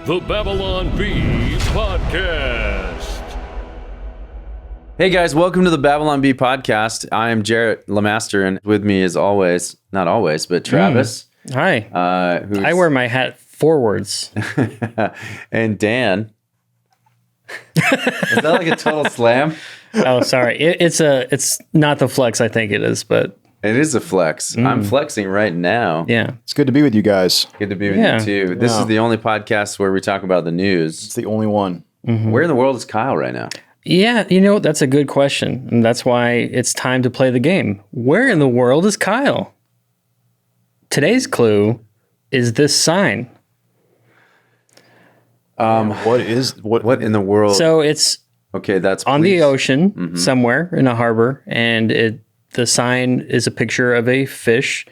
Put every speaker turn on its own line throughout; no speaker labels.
The Babylon Bee Podcast.
Hey guys, welcome to the Babylon Bee Podcast. I am Jarrett Lemaster, and with me as always, not always, but Travis.
Hi. I wear my hat forwards.
And Dan. Is that like a total slam?
Oh, sorry. It's not the flex I think it is, but
It is a flex. I'm flexing right now.
yeah.
It's good to be with you guys.
Good to be with you too. This is the only podcast where we talk about the news.
It's the only one.
Where in the world is Kyle right now?
Yeah, that's a good question. And that's why it's time to play the game. Where in the world is Kyle? Today's clue is this sign.
What
in the world?
So it's
Okay, that's
on the
please.
ocean somewhere in a harbor, and the sign is a picture of a fish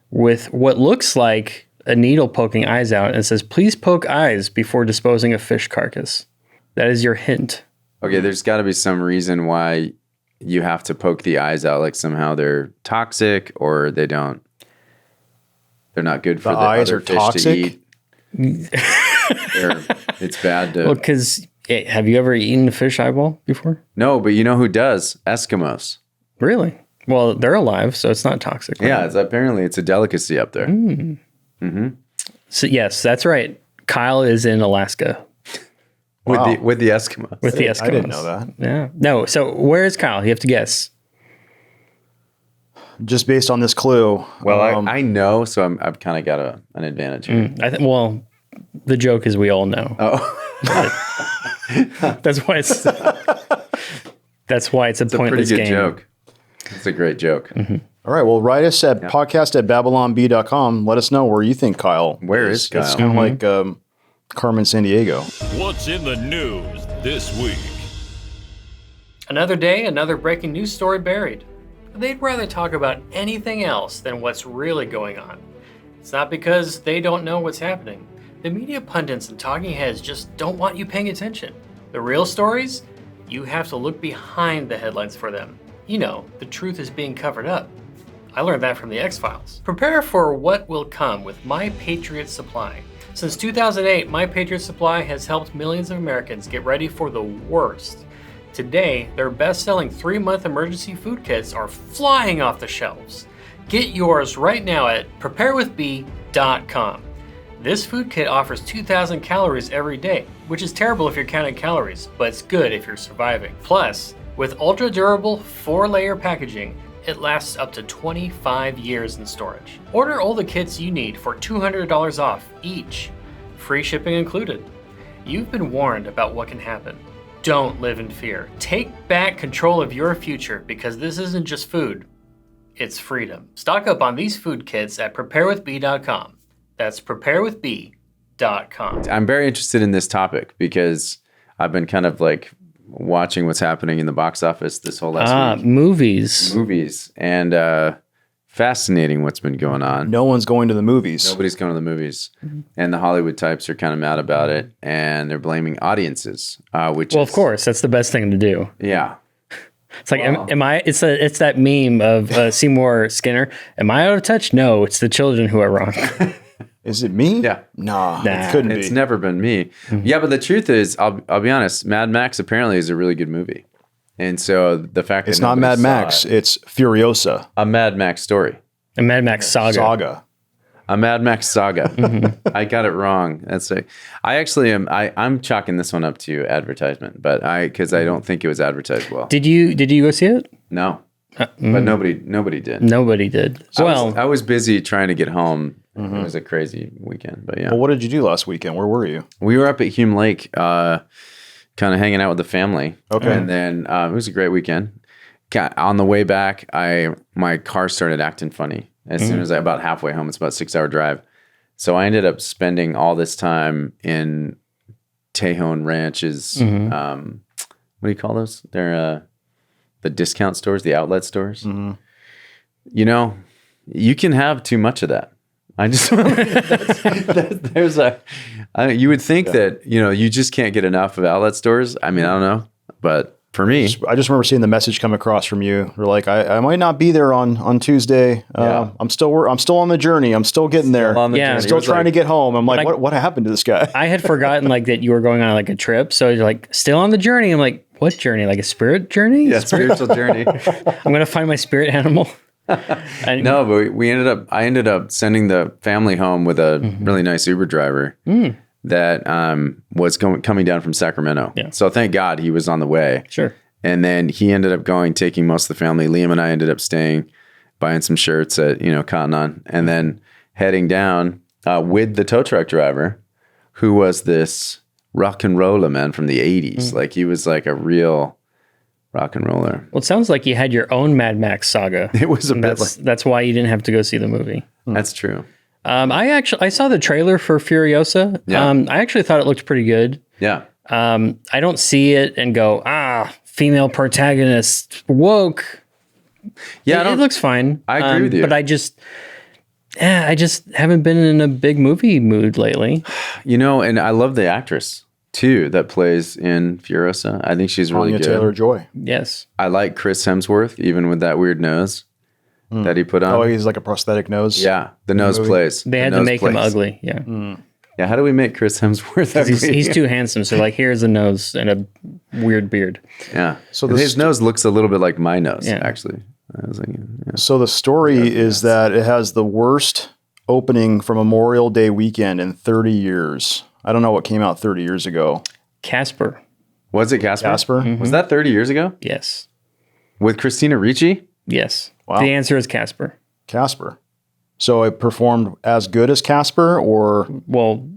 with what looks like a needle poking eyes out, and it says, "Please poke eyes before disposing of fish carcass." That is your hint.
Okay, there's got to be some reason why you have to poke the eyes out. Like somehow they're toxic, or they're not good for the
eyes
other
are
fish
toxic?
to eat. It's bad to.
Well, because have you ever eaten a fish eyeball before?
No, but you know who does? Eskimos.
Really? Well, they're alive, so it's not toxic. Right?
Yeah, apparently it's a delicacy up there.
So yes, that's right. Kyle is in Alaska
Wow.
with the Eskimos.
with the Eskimos.
I didn't know that.
Yeah. No. So where is Kyle? You have to guess.
Just based on this clue.
Well, I know, so I've kind of got an advantage here.
I think. Well, the joke is we all know.
Oh,
That's why it's. That's why it's a
it's a pretty
pointless
good
game.
joke. It's a great joke.
All right. Well, write us at podcast@babylonb.com. Let us know where you think Kyle
Where is Kyle?
It's kind of like Carmen Sandiego.
What's in the news this week?
Another day, another breaking news story buried. They'd rather talk about anything else than what's really going on. It's not because they don't know what's happening. The media pundits and talking heads just don't want you paying attention. The real stories, you have to look behind the headlines for them. The truth is being covered up. I learned that from the X-Files. Prepare for what will come with My Patriot Supply. Since 2008, My Patriot Supply has helped millions of Americans get ready for the worst. Today, their best-selling 3-month emergency food kits are flying off the shelves. Get yours right now at preparewithb.com. This food kit offers 2,000 calories every day, which is terrible if you're counting calories, but it's good if you're surviving. Plus, with ultra-durable 4-layer packaging, it lasts up to 25 years in storage. Order all the kits you need for $200 off each, free shipping included. You've been warned about what can happen. Don't live in fear. Take back control of your future, because this isn't just food, it's freedom. Stock up on these food kits at preparewithb.com. That's preparewithb.com.
I'm very interested in this topic because I've been kind of like watching what's happening in the box office this whole last week.
Movies.
And fascinating what's been going on.
No one's going to the movies.
Nobody's going to the movies. And the Hollywood types are kind of mad about it. And they're blaming audiences, which
Well, of course, that's the best thing to do.
Yeah.
It's like, am I? It's that meme of Seymour Skinner. Am I out of touch? No, it's the children who are wrong.
Is it me?
Yeah.
Nah. It couldn't
It's
be.
never been me. Yeah, but the truth is, I'll be honest, Mad Max apparently is a really good movie. And so the fact that
It's not
nobody
Mad
saw
Max.
it-
It's Furiosa.
a Mad Max story.
A Mad Max saga.
A Mad Max saga. I got it wrong. I actually am. I'm chalking this one up to advertisement, but because I don't think it was advertised well.
Did you go see it?
No, but nobody did.
Nobody did.
I was busy trying to get home. It was a crazy weekend, but yeah.
Well, what did you do last weekend? Where were you?
We were up at Hume Lake, kind of hanging out with the family.
Okay.
And then it was a great weekend. On the way back, my car started acting funny. As soon as about halfway home, it's about a 6-hour drive. So I ended up spending all this time in Tejon Ranch's, what do you call those? They're the discount stores, the outlet stores. You can have too much of that. I just you would think that you just can't get enough of outlet stores. I mean, I don't know, but for me.
I just remember seeing the message come across from you. You're like, I might not be there on Tuesday.
Yeah.
I'm still on the journey. I'm still getting there.
on the
Yeah.
journey.
Still
It was
trying to get home. I'm like,
Like-
what happened to this guy?
I had forgotten like that you were going on like a trip. So you're like still on the journey. I'm like, what journey? Like a spirit journey?
Yeah, spiritual journey.
I'm going to find my spirit animal. And
No, but I ended up sending the family home with a really nice Uber driver that was coming down from Sacramento.
Yeah.
So thank God he was on the way.
Sure.
And then he ended up taking most of the family. Liam and I ended up staying, buying some shirts at, Cotton On, and then heading down with the tow truck driver, who was this rock and roller man from the 80s. Like he was like a real rock and roller.
Well, it sounds like you had your own Mad Max saga.
It was a bit
That's why you didn't have to go see the movie.
That's true.
I saw the trailer for Furiosa.
Yeah.
I actually thought it looked pretty good.
Yeah.
I don't see it and go, female protagonist, woke.
Yeah.
It looks fine.
I agree with you.
But I just haven't been in a big movie mood lately.
And I love the actress too that plays in Furiosa. I think she's really
Anya
good.
Taylor-Joy.
Yes.
I like Chris Hemsworth, even with that weird nose that he put on.
Oh, he's like a prosthetic nose.
Yeah, the nose plays.
They had to make him ugly. Yeah.
Yeah, how do we make Chris Hemsworth ugly?
He's too handsome. So like, here's a nose and a weird beard.
Yeah.
So
So his nose looks a little bit like my nose,
Yeah.
actually. I was like, yeah.
So the story is that it has the worst opening for Memorial Day weekend in 30 years. I don't know what came out 30 years ago.
Casper.
Was it Casper?
Casper?
Was that 30 years ago?
Yes.
With Christina Ricci?
Yes.
Wow.
The answer is Casper.
Casper. So it performed as good as Casper, or
Well,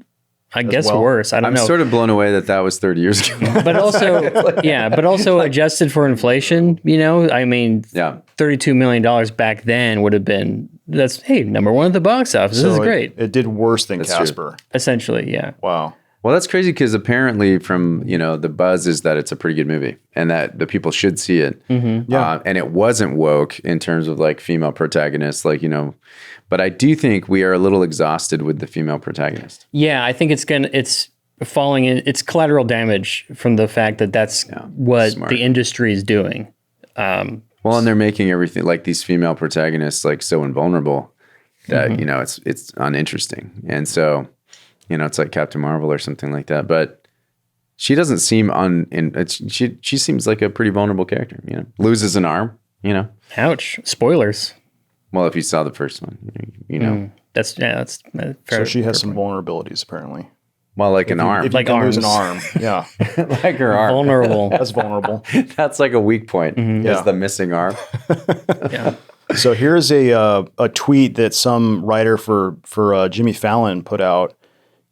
I guess
well.
worse. I don't
I'm
know.
sort of blown away that was 30 years ago.
But also, but also adjusted for inflation, I mean,
Yeah.
$32 million back then would have been, number one at the box office. This is great.
It did worse than
That's
Casper.
Essentially, yeah.
Wow.
Well, that's crazy because apparently from, the buzz is that it's a pretty good movie and that the people should see it.
Yeah.
And it wasn't woke in terms of like female protagonists, but I do think we are a little exhausted with the female protagonist.
Yeah, I think it's falling in, it's collateral damage from the fact that that's what
smart.
the industry is doing.
Well, and they're making everything like these female protagonists like so invulnerable that, it's uninteresting. And so, it's like Captain Marvel or something like that. But she doesn't seem she seems like a pretty vulnerable character, loses an arm,
Ouch. Spoilers.
Well, if you saw the first one,
That's fair.
So she has
fair
some
point.
vulnerabilities, apparently.
well, like an arm,
If
Like
you can lose an
arms.
arm. Yeah.
like her arm.
Vulnerable.
That's vulnerable.
That's like a weak point.
Yeah.
Is the missing arm.
Yeah.
So here's a tweet that some writer for Jimmy Fallon put out.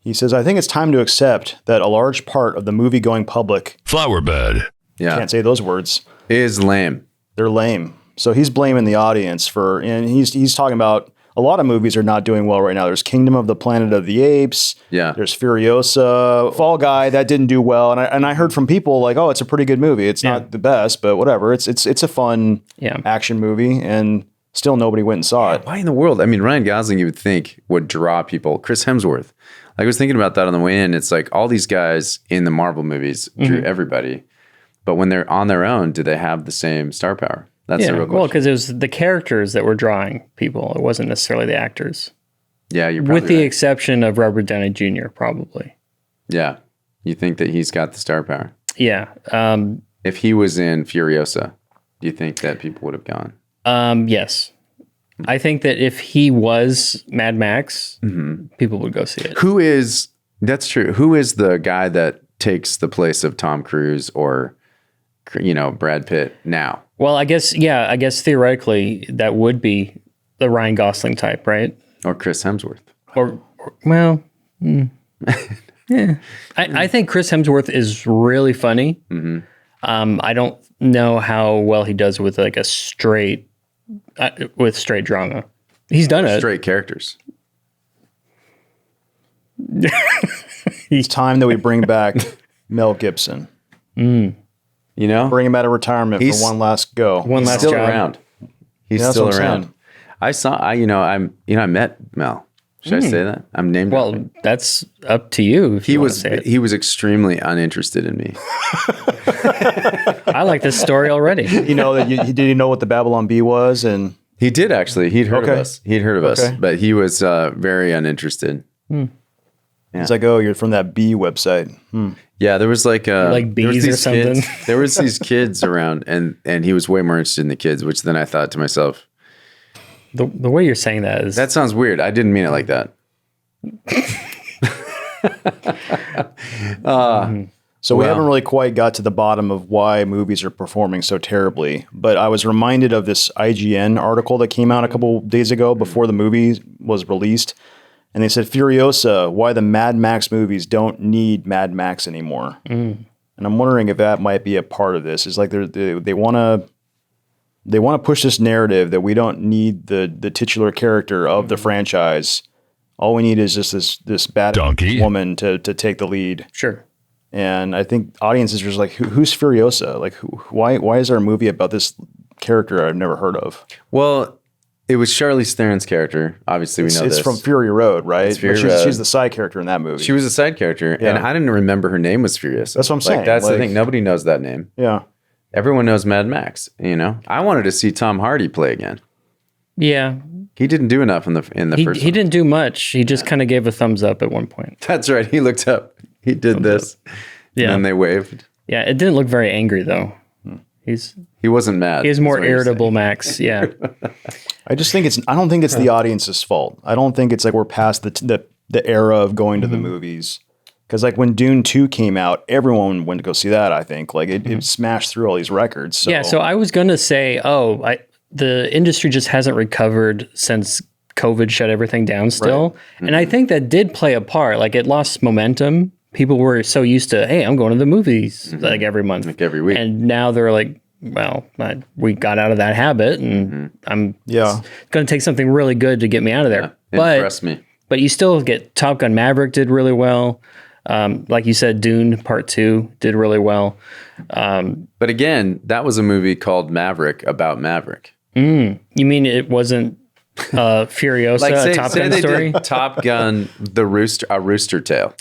He says, I think it's time to accept that a large part of the movie going public,
Flower bed.
Yeah,
can't say those words,
is lame.
they're lame. So he's blaming the audience and he's talking about a lot of movies are not doing well right now. There's Kingdom of the Planet of the Apes.
Yeah.
There's Furiosa, Fall Guy that didn't do well. And I heard from people like, oh, it's a pretty good movie. It's not the best, but whatever. It's a fun action movie, and still nobody went and saw it.
Why in the world? I mean, Ryan Gosling, you would think would draw people. Chris Hemsworth. I was thinking about that on the way in. It's like all these guys in the Marvel movies drew everybody, but when they're on their own, do they have the same star power? That's the real question.
Well, because it was the characters that were drawing people. It wasn't necessarily the actors.
Yeah, you're probably
With the
right.
exception of Robert Downey Jr., probably.
Yeah, you think that he's got the star power.
Yeah.
If he was in Furiosa, do you think that people would have gone?
Yes. I think that if he was Mad Max, people would go see it.
That's true. Who is the guy that takes the place of Tom Cruise or, Brad Pitt now?
Well, I guess theoretically that would be the Ryan Gosling type, right?
Or Chris Hemsworth?
Yeah. I think Chris Hemsworth is really funny. I don't know how well he does with like a straight drama. He's done it.
Straight characters.
It's time that we bring back Mel Gibson.
You know?
Bring him out of retirement
He's-
for one last go.
One
He's
last
still
job.
around. He's
Yeah, that's
still
what I'm
around.
saying.
I met Mel. Should I say that? I'm named.
Well, that's up to you. If you want to say it.
He was extremely uninterested in me.
I like this story already.
You know that did he know what the Babylon Bee was? And
he did actually. He'd heard of us. He'd heard of us, but he was very uninterested. Yeah.
It's like, oh, you're from that bee website.
Yeah, there was like
bees or something.
There was these kids around, and he was way more interested in the kids. Which then I thought to myself,
the way you're saying that
sounds weird. I didn't mean it like that.
So we haven't really quite got to the bottom of why movies are performing so terribly. But I was reminded of this IGN article that came out a couple days ago before the movie was released. And they said, Furiosa, why the Mad Max movies don't need Mad Max anymore. And I'm wondering if that might be a part of this. It's like they want to push this narrative that we don't need the titular character of the franchise. All we need is just this bad woman to take the lead.
Sure.
And I think audiences are just like, who's Furiosa? Like, why is there a movie about this character I've never heard of?
Well, it was Charlize Theron's character. Obviously, we know this.
It's from Fury Road, right?
It's Fury Road.
She's the side character in that movie.
She was a side character, and I didn't remember her name was Furiosa.
That's what I'm saying.
That's the thing. Nobody knows that name.
Yeah.
Everyone knows Mad Max. You know, I wanted to see Tom Hardy play again.
Yeah.
He didn't do enough in the first.
He didn't do much. He just kind of gave a thumbs up at one point.
That's right. He looked up. He did this. Yeah. And then they waved.
Yeah. It didn't look very angry though.
He wasn't mad.
He's more irritable, Max. Yeah.
I just think I don't think it's the audience's fault. I don't think it's like we're past the era of going to the movies. Because like when Dune 2 came out, everyone went to go see that, I think. Like it smashed through all these records. So.
Yeah, so I was going to say, the industry just hasn't recovered since COVID shut everything down still. Right. And I think that did play a part. Like it lost momentum. People were so used to, hey, I'm going to the movies like every month.
Like every week.
And now they're like, well, we got out of that habit and I'm going to take something really good to get me out of there.
Impress me.
But you still get Top Gun Maverick did really well. Like you said, Dune Part 2 did really well.
But again, that was a movie called Maverick about Maverick.
You mean it wasn't Furiosa,
like
a Top Gun story?
Top Gun, a rooster tail.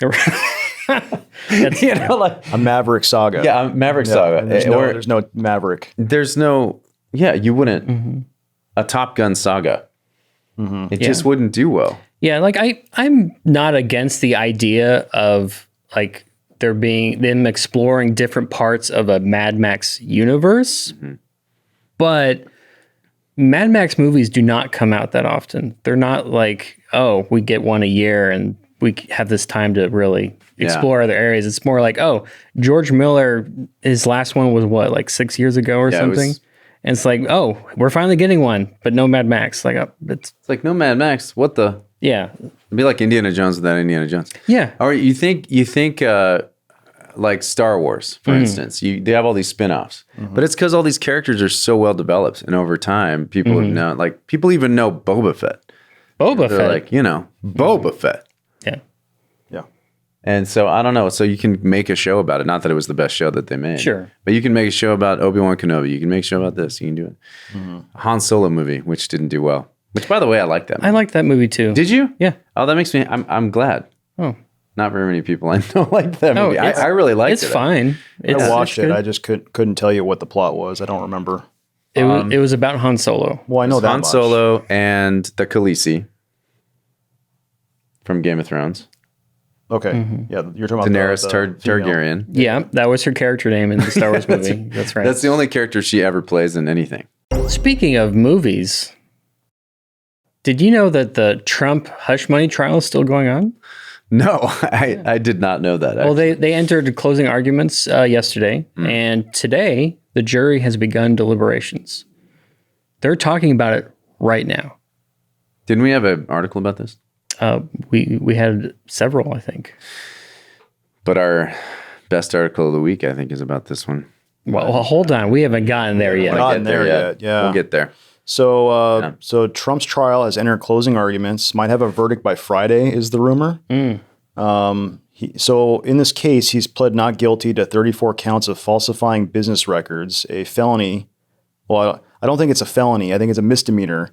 You know,
like a Maverick saga.
Yeah, a Maverick saga.
There's no Maverick.
There's no, you wouldn't. A Top Gun saga. It just wouldn't do well.
Yeah, like I'm not against the idea of like them exploring different parts of a Mad Max universe, but Mad Max movies do not come out that often. They're not like, oh, we get one a year and we have this time to really explore other areas. It's more like, oh, George Miller, his last one was what, like 6 years ago or something? And it's like, oh, we're finally getting one, but no Mad Max. Like it's like no Mad Max. What the? Yeah, it'd be like Indiana Jones without Indiana Jones. Yeah. All right, you think like Star Wars, for instance, they have all these spin-offs, but it's because all these characters are so well developed, and over time, people have known. Like people even know Boba Fett. They're like, Boba Fett. Yeah. Yeah. And so I don't know. So you can make a show about it. Not that it was the best show that they made. Sure. But you can make a show about Obi-Wan Kenobi. You can make a show about this. You can do it. A Han Solo movie, which didn't do well. Which, by the way, I like that movie. I like that movie too. Did you? Yeah. Oh, that makes me. I'm glad. Oh. Not very many people I know like that movie. I really liked it. It's fine. I watched it. I just couldn't tell you what the plot was. I don't remember. It was about Han Solo. Well, I know that Han Solo and the Khaleesi from Game of Thrones. Okay. Yeah, you're talking about Daenerys Targaryen. Yeah, that was her character name in the Star Wars movie. That's right. That's the only character she ever plays in anything. Speaking of movies, did you know that the Trump hush money trial is still going on? No, I did not know that. Actually. Well, they entered closing arguments yesterday, and today the jury has begun deliberations. They're talking about it right now. Didn't we have an article about this? We had several, I think. But our best article of the week, I think, is about this one. Well, hold on. We haven't gotten there yet. Yeah. We'll get there. So so Trump's trial has entered closing arguments. Might have a verdict by Friday, is the rumor. So in this case, he's pled not guilty to 34 counts of falsifying business records, a felony. Well, I don't think it's a felony. I think it's a misdemeanor.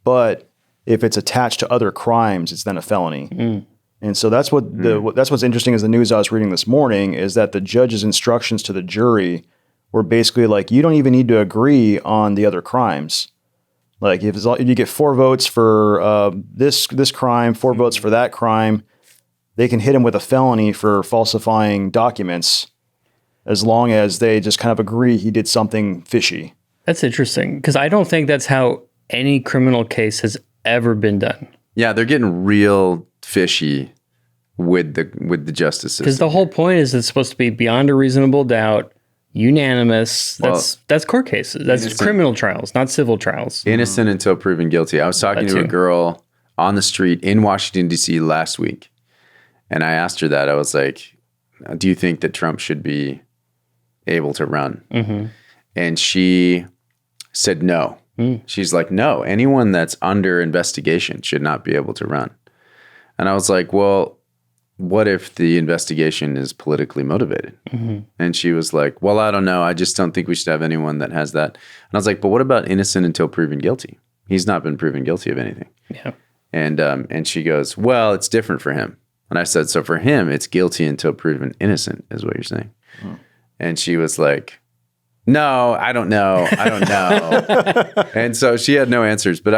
But
if it's attached to other crimes, it's then a felony. And so that's that's what's interesting is the news I was reading this morning is that the judge's instructions to the jury were basically like, you don't even need to agree on the other crimes. Like if you get 4 votes for this crime, 4 votes for that crime, they can hit him with a felony for falsifying documents as long as they just kind of agree he did something fishy.
That's interesting because I don't think that's how any criminal case has ever been done.
Yeah, they're getting real fishy with the justice system.
Because the whole point is it's supposed to be beyond a reasonable doubt, unanimous. That's court cases. That's criminal trials, not civil trials.
Innocent until proven guilty. I was talking to a girl on the street in Washington, D.C. last week, and I asked her that. I was like, do you think that Trump should be able to run? And she said no. She's like, no, anyone that's under investigation should not be able to run. And I was like, well, what if the investigation is politically motivated? And she was like, well, I don't know. I just don't think we should have anyone that has that. And I was like, but what about innocent until proven guilty? He's not been proven guilty of anything.
Yeah.
And she goes, well, it's different for him. And I said, so for him, it's guilty until proven innocent is what you're saying. And she was like, no, I don't know. And so she had no answers, but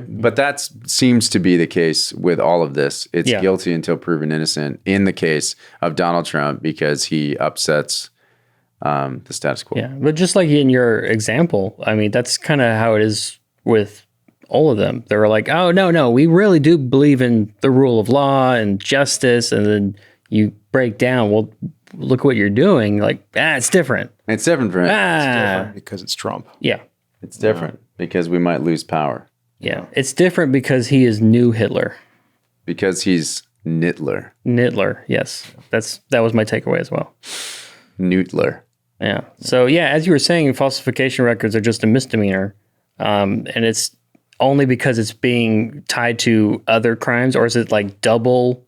but that seems to be the case with all of this. It's guilty until proven innocent in the case of Donald Trump because he upsets the status quo.
Yeah, but just like in your example, I mean, that's kind of how it is with all of them. They were like, oh, no, we really do believe in the rule of law and justice. And then you break down, well, look what you're doing. Like, it's different.
It's different for him.
It's different because it's Trump.
Yeah.
It's different because we might lose power.
Yeah. It's different because he is new Hitler.
Because he's Nittler.
Nittler, yes. That was my takeaway as well.
Newtler.
Yeah. So, as you were saying, falsification records are just a misdemeanor. And it's only because it's being tied to other crimes, or is it like double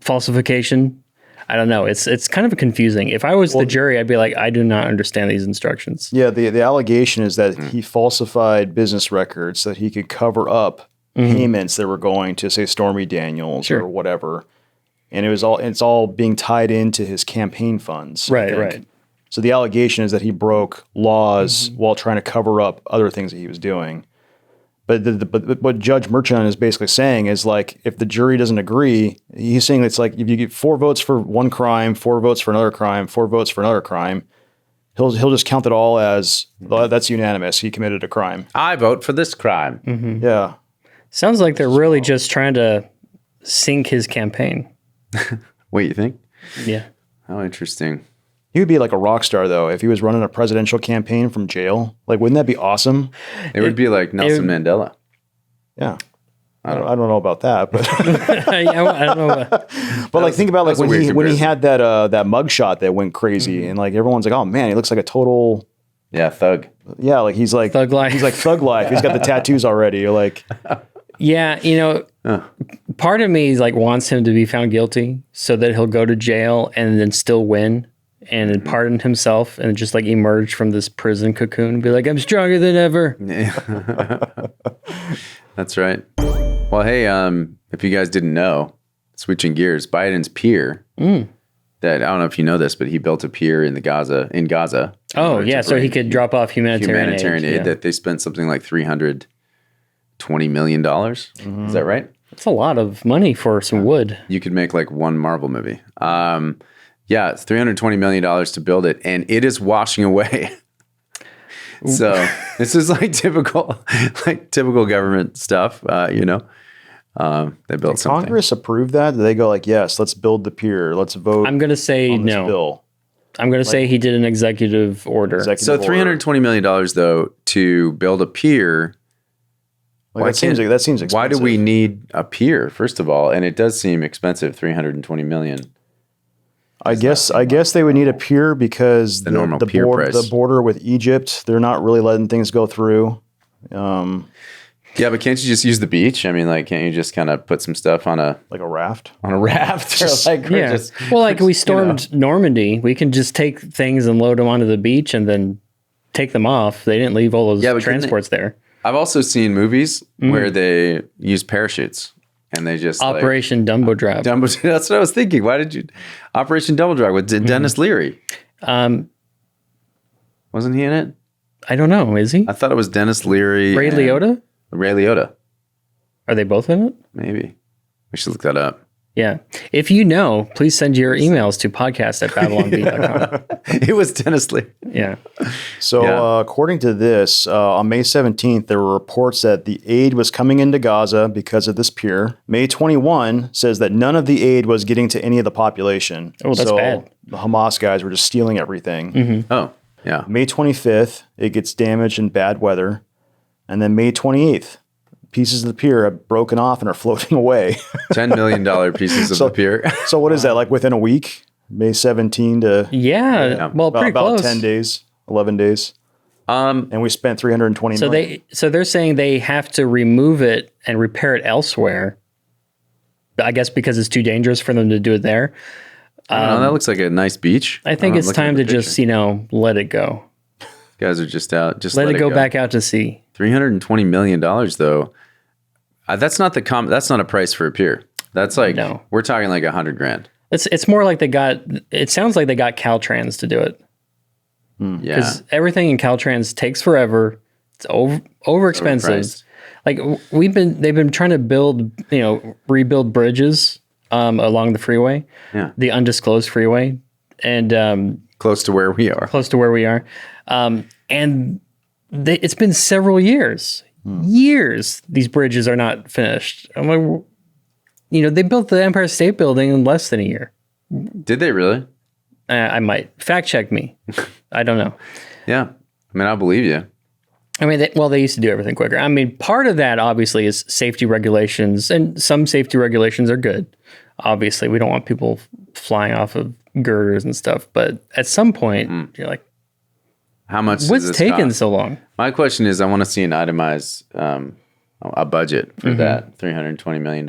falsification? I don't know. It's kind of confusing. If I was the jury, I'd be like, I do not understand these instructions.
Yeah, the allegation is that he falsified business records so that he could cover up payments that were going to, say, Stormy Daniels or whatever. And it's all being tied into his campaign funds.
Right.
So the allegation is that he broke laws while trying to cover up other things that he was doing. But what Judge Merchant is basically saying is like, if the jury doesn't agree, he's saying it's like if you get 4 votes for one crime, 4 votes for another crime, 4 votes for another crime, he'll just count it all as that's unanimous. He committed a crime.
I vote for this crime.
Yeah.
Sounds like they're really just trying to sink his campaign.
Wait, you think?
Yeah.
How interesting.
He would be like a rock star, though, if he was running a presidential campaign from jail. Like, wouldn't that be awesome?
It would be like Nelson Mandela.
Yeah. I don't know about that, but
I don't know.
but like, think about like when he had that mugshot that went crazy, and like everyone's like, oh man, he looks like a total
thug.
Yeah, like he's like
Thug life.
He's like Thug Life. He's got the tattoos already. You're like,
yeah, part of me like wants him to be found guilty so that he'll go to jail and then still win and then pardon himself and just like emerge from this prison cocoon and be like, I'm stronger than ever.
That's right. Well, hey, if you guys didn't know, switching gears, Biden's pier. That I don't know if you know this, but he built a pier in Gaza.
Oh yeah, so he could drop off humanitarian aid.
That they spent something like $320 million. Is that right?
That's a lot of money for some wood.
You could make like one Marvel movie. It's $320 million to build it, and it is washing away. So this is like typical government stuff. They built something.
Congress approved that? Did they go like, yes, let's build the pier. Let's vote.
I'm going to say
on this
no.
Bill.
I'm going to say he did an executive order.
So $320 million though to build a pier.
Like, that seems expensive.
Why do we need a pier, first of all? And it does seem expensive, $320 million.
I guess they would need a pier because the border with Egypt, they're not really letting things go through.
Yeah, but can't you just use the beach? I mean, like, can't you just kind of put some stuff on a
raft?
On a raft,
we stormed Normandy. We can just take things and load them onto the beach and then take them off. They didn't leave all those transports there.
I've also seen movies where they use parachutes and they just
Operation Dumbo Drop.
Dumbo. That's what I was thinking. Why did you Operation Dumbo Drop with Dennis Leary? Wasn't he in it?
I don't know. Is he?
I thought it was Dennis Leary.
Ray
and
Liotta?
Ray Liotta.
Are they both in it?
Maybe. We should look that up.
Yeah. If you know, please send your emails to podcast@babylonbeat.com.
It was Dennis Leary.
Yeah.
So according to this, on May 17th, there were reports that the aid was coming into Gaza because of this pier. May 21 says that none of the aid was getting to any of the population.
Oh, that's bad.
The Hamas guys were just stealing everything.
Oh, yeah.
May 25th, it gets damaged in bad weather. And then May 28th, pieces of the pier have broken off and are floating away.
$10 million pieces of the pier.
So what is that, like within a week? May 17 to
Well, pretty
about
close.
10 days, 11 days. And we spent $320 million.
So they're saying they have to remove it and repair it elsewhere. I guess because it's too dangerous for them to do it there.
I don't know, that looks like a nice beach.
I think it's time to just, let it go.
Guys are just out. Just
Let it go back out to sea.
$320 million though. That's not that's not a price for a pier. That's like, we're talking like $100,000.
It's more like it sounds like they got Caltrans to do it.
Yeah.
Because everything in Caltrans takes forever. It's over expensive. Like they've been trying to rebuild bridges along the freeway.
Yeah.
The undisclosed freeway. And
close to where we are.
And it's been several years. Years these bridges are not finished. I'm like, they built the Empire State Building in less than a year.
Did they really?
I might. Fact check me. I don't know.
Yeah. I mean, I believe you.
I mean, they used to do everything quicker. I mean, part of that obviously is safety regulations, and some safety regulations are good. Obviously, we don't want people flying off of girders and stuff. But at some point, you're like,
how much?
What's taking so long?
My question is, I want to see an itemized a budget for that $320 million.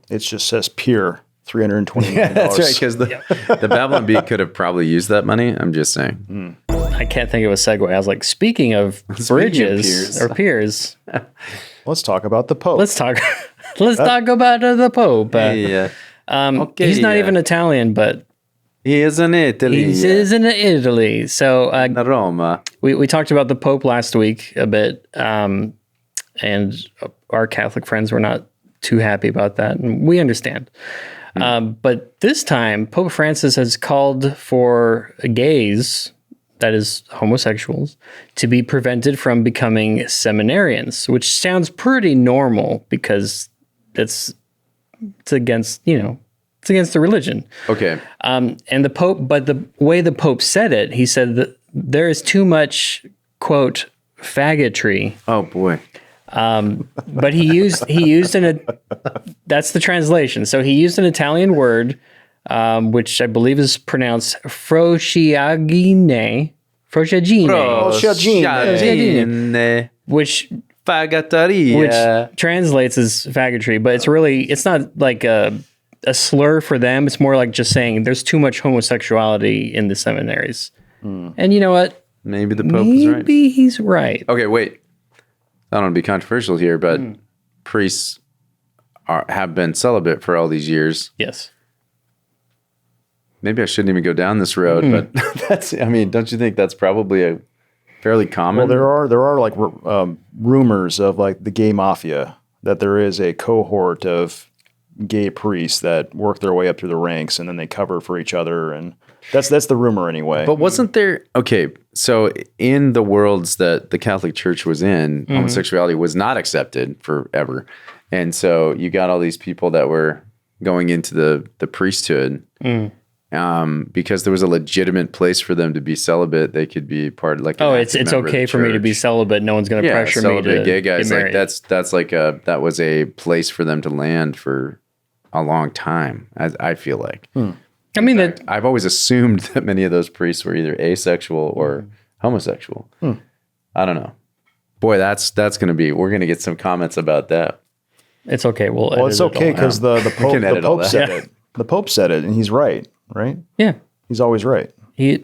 It just says pier, $320 million.
That's right, because the Babylon Bee could have probably used that money. I'm just saying.
I can't think of a segue. I was like, speaking of bridges or piers,
let's talk about the Pope.
Let's talk about the Pope. He's not even Italian, but
he is in Italy.
He is in Italy. So
Roma.
We talked about the Pope last week a bit, and our Catholic friends were not too happy about that, and we understand. But this time, Pope Francis has called for gays, that is homosexuals, to be prevented from becoming seminarians, which sounds pretty normal because it's against it's against the religion.
Okay.
And the Pope, but the way the Pope said it, he said that there is too much, quote, faggotry.
Oh boy.
But he used that's the translation. So he used an Italian word, which I believe is pronounced frociagine, which translates as faggotry, but it's not like a slur for them. It's more like just saying there's too much homosexuality in the seminaries. And you know what?
Maybe the Pope is right.
Maybe he's right.
Okay, wait. I don't want to be controversial here, but priests have been celibate for all these years.
Yes.
Maybe I shouldn't even go down this road, but don't you think that's probably a fairly common?
Well, there are like rumors of like the gay mafia, that there is a cohort of gay priests that work their way up through the ranks and then they cover for each other, and that's the rumor anyway.
But wasn't there so in the worlds that the Catholic Church was in, homosexuality was not accepted forever. And so you got all these people that were going into the priesthood because there was a legitimate place for them to be celibate. They could be part of like
it's okay for me to be celibate. No one's going to pressure me to
gay guys.
get married.
Like that was a place for them to land for a long time. I feel like.
I mean, that
I've always assumed that many of those priests were either asexual or homosexual. I don't know. Boy, that's going to be. We're going to get some comments about that.
It's okay.
Well, it's okay because the Pope said it. The Pope said it, and he's right. Right?
Yeah.
He's always right.
He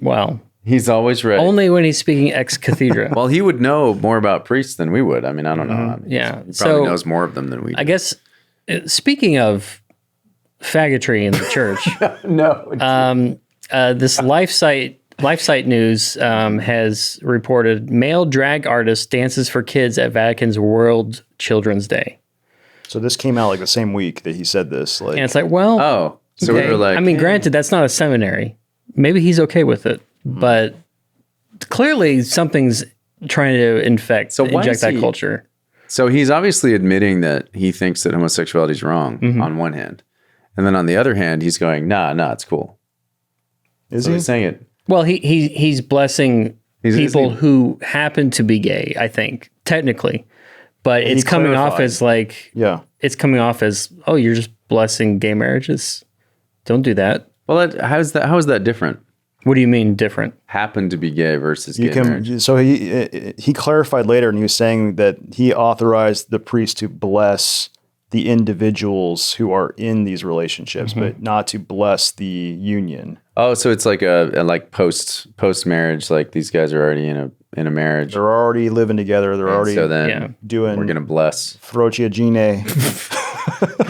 He's always ready.
Only when he's speaking ex cathedra.
Well, he would know more about priests than we would. I mean, I don't know. I mean,
Yeah.
He probably
So,
knows more of them than we do.
I guess, speaking of faggotry in the church,
No.
this LifeSite News has reported male drag artist dances for kids at Vatican's World Children's Day.
So this came out like the same week that he said this. Like,
And it's like, well,
Oh. So we
okay.
were like,
I mean, granted, that's not a seminary. Maybe he's okay with it, but clearly something's trying to
So why
inject
is
that
he-
culture.
So he's obviously admitting that he thinks that homosexuality is wrong on one hand. And then on the other hand, he's going, nah, it's cool.
is
So
he?
he's saying it.
Well, he's blessing
He's-
people
isn't
who happen to be gay, I think, technically. But it's coming off
clarified.
as like,
Yeah.
it's coming off as, oh, you're just blessing gay marriages. Don't do that.
Well, how is that different?
What do you mean different?
Happen to be gay versus gay
You
marriage.
can. So he clarified later, and he was saying that he authorized the priest to bless the individuals who are in these relationships, but not to bless the union.
Oh, so it's like a like post marriage, like these guys are already in a marriage.
They're already living together. They're already
So then
Yeah.
doing
we're gonna bless.
Frochiagine.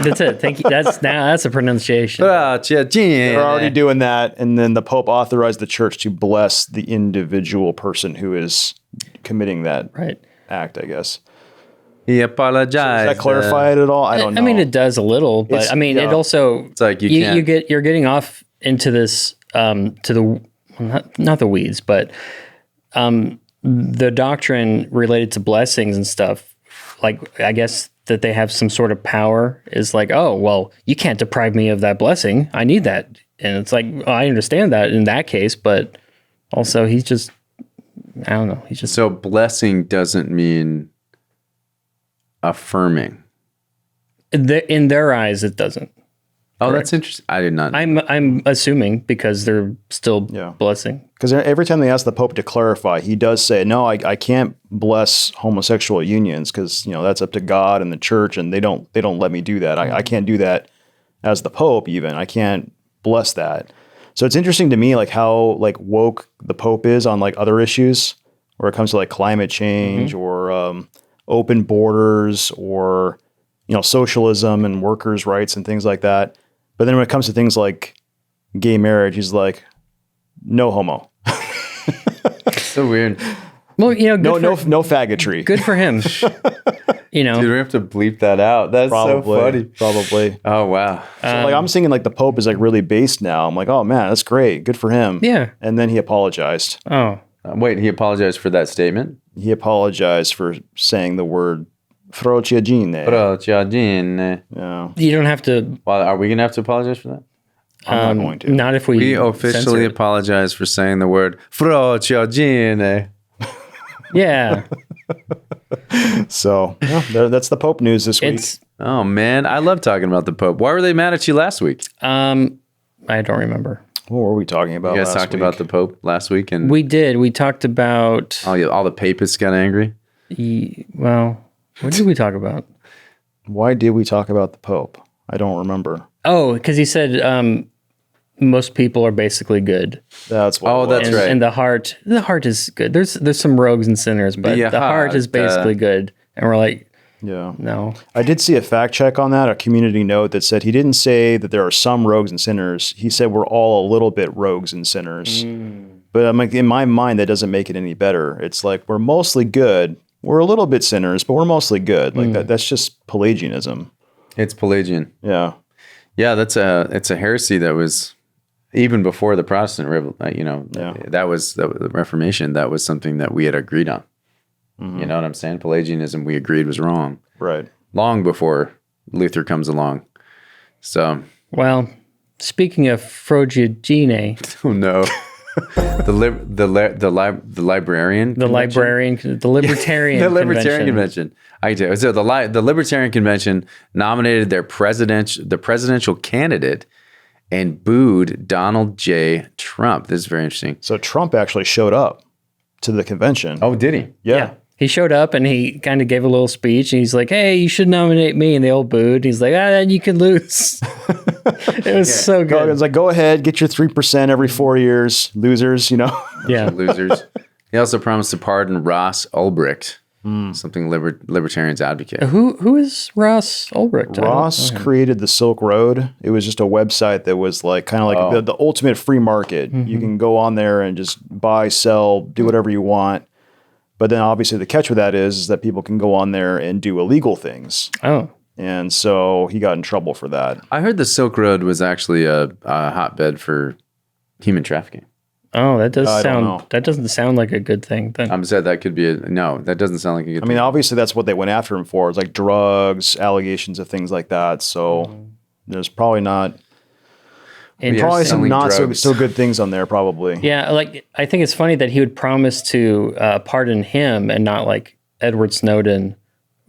That's it. Thank you. That's a pronunciation.
They're already doing that, and then the Pope authorized the church to bless the individual person who is committing that
Right.
act, I guess.
He apologized.
Does that clarify it at all? I don't know.
I mean, it does a little, but
It's-
I mean,
yeah.
it also
It's like you can't-
you're getting off into this to the well, not the weeds, but the doctrine related to blessings and stuff. Like, I guess that they have some sort of power is like, oh, well, you can't deprive me of that blessing. I need that, and it's like, well, I understand that in that case, but also he's just, I don't know, he's just
So blessing doesn't mean affirming.
in their eyes it doesn't.
Oh, that's interesting. I did not.
I'm assuming because they're still
Yeah.
blessing.
Because every time they ask the Pope to clarify, he does say, no, I can't bless homosexual unions because, that's up to God and the church, and they don't let me do that. I can't do that as the Pope even. I can't bless that. So it's interesting to me, like how like woke the Pope is on like other issues where it comes to like climate change or open borders or, socialism and workers' rights and things like that. But then when it comes to things like gay marriage, he's like, no homo.
so weird.
Well,
No faggotry.
good for him.
Dude, we have to bleep that out. That's so funny.
Probably.
Oh wow.
So I'm thinking like the Pope is like really based now. I'm like, oh man, that's great. Good for him.
Yeah.
And then he apologized.
Oh,
Wait, he apologized for that statement?
He apologized for saying the word Frochiagine.
Frochiagine.
Yeah.
you don't have to.
Well, are we going to have to apologize for that?
I'm not going to.
Not if we
We
censor
officially
it.
apologize for saying the word Frochiagine.
Yeah,
So that's the Pope news this week.
it's.
Oh man, I love talking about the Pope. Why were they mad at you last week?
I don't remember.
What were we talking about
You guys
last
talked
week?
about the Pope last week, and
We did. We talked about.
all the papists got angry.
Well, what did we talk about?
Why did we talk about the Pope? I don't remember.
Oh, because he said most people are basically good.
That's what.
Oh,
it
that's
was.
right.
And the heart is good. There's some rogues and sinners, but
The
the heart is
heart,
basically good. And we're like,
Yeah.
no.
I did see a fact check on that, a community note that said he didn't say that there are some rogues and sinners. He said we're all a little bit rogues and sinners. But I'm like, in my mind, that doesn't make it any better. It's like we're mostly good. We're a little bit sinners, but we're mostly good. Like that's just Pelagianism.
It's Pelagian.
Yeah.
Yeah, it's a heresy that was even before the Protestant that was the Reformation. That was something that we had agreed on. You know what I'm saying? Pelagianism we agreed was wrong
Right.
long before Luther comes along. So,
Well, speaking of Frogiagine,
oh no. The librarian,
the librarian, the libertarian,
the Libertarian
convention.
Convention. I do. So the Libertarian Convention nominated the presidential candidate and booed Donald J. Trump. This is very interesting.
So Trump actually showed up to the convention.
Oh, did he?
yeah.
He showed up and he kind of gave a little speech and he's like, "Hey, you should nominate me." And they all booed. He's like, then you can lose. It was so good.
It's like, go ahead, get your 3% every 4 years, losers,
Yeah.
Losers. He also promised to pardon Ross Ulbricht, something libertarians advocate.
Who is Ross Ulbricht?
Ross created the Silk Road. It was just a website that was like kind of like the ultimate free market. You can go on there and just buy, sell, do whatever you want. But then obviously the catch with that is that people can go on there and do illegal things.
Oh.
And so he got in trouble for that.
I heard the Silk Road was actually a hotbed for human trafficking.
Oh, that does
I don't know.
sound. That doesn't sound like a good thing. Then.
I'm said that could be no. That doesn't sound like a good
I
thing.
mean, obviously that's what they went after him for. It's like drugs, allegations of things like that. So there's probably not,
And
Yeah.
some
selling
not
drugs.
so good things on there probably.
yeah, like I think it's funny that he would promise to pardon him and not like Edward Snowden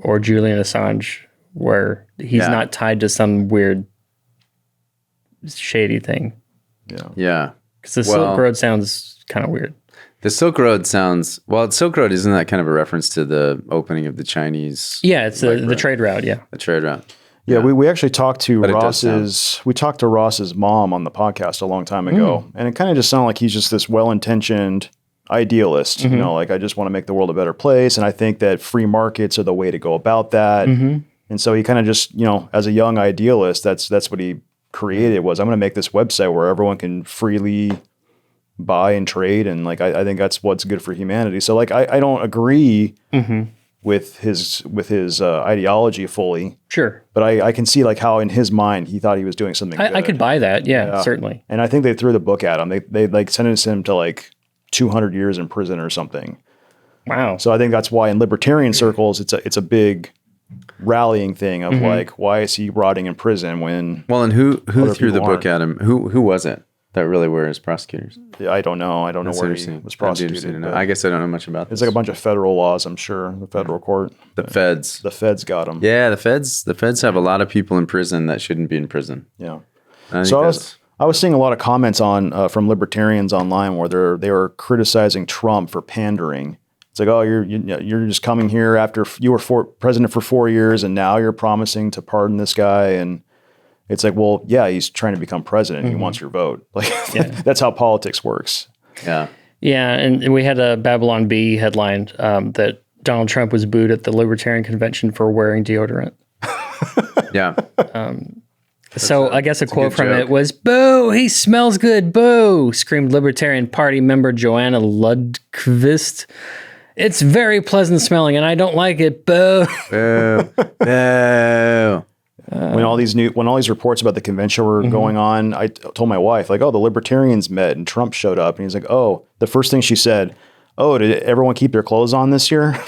or Julian Assange, where he's not tied to some weird, shady thing.
Yeah.
Because the Silk Road sounds kind of weird.
The Silk Road sounds Silk Road isn't that kind of a reference to the opening of the Chinese?
Yeah, it's the trade route. Yeah.
The trade route.
Yeah, we actually talked to
But it does
Ross's mom on the podcast a long time ago, and it kind of just sounded like he's just this well-intentioned idealist. Like I just want to make the world a better place, and I think that free markets are the way to go about that. And so he kind of just, as a young idealist, that's what he created was I'm going to make this website where everyone can freely buy and trade, and like I think that's what's good for humanity. So like I don't agree with his ideology fully.
Sure.
But I can see like how in his mind he thought he was doing something good.
I could buy that. Yeah, certainly.
And I think they threw the book at him. They like sentenced him to like 200 years in prison or something.
Wow.
So I think that's why in libertarian circles it's a big rallying thing of like, why is he rotting in prison when
And who
other
threw the
people
book at him? Who was it that really were his prosecutors?
I don't know. I don't
That's
know where he
interesting.
was
That'd be interesting
prosecuted.
to know.
But
I guess I don't know much about this.
it's like a bunch of federal laws, I'm sure. The federal court.
The feds.
The feds got him.
Yeah, the feds have a lot of people in prison that shouldn't be in prison.
Yeah.
I think
So
that's-
I was seeing a lot of comments on from libertarians online where they were criticizing Trump for pandering. It's like, oh, you're just coming here after you were president for 4 years, and now you're promising to pardon this guy. And it's like, well, yeah, he's trying to become president. He wants your vote. Like that's how politics works.
yeah.
Yeah, and we had a Babylon Bee headline that Donald Trump was booed at the Libertarian convention for wearing deodorant.
Yeah.
So I guess a quote
good
from
joke.
it was, "Boo, he smells good, boo," screamed Libertarian Party member Joanna Ludqvist. "It's very pleasant smelling and I don't like it, boo."
Boo. Boo.
When all these reports about the convention were going on, I told my wife, like, oh, the libertarians met and Trump showed up. And he's like, oh, the first thing she said, oh, did everyone keep their clothes on this year?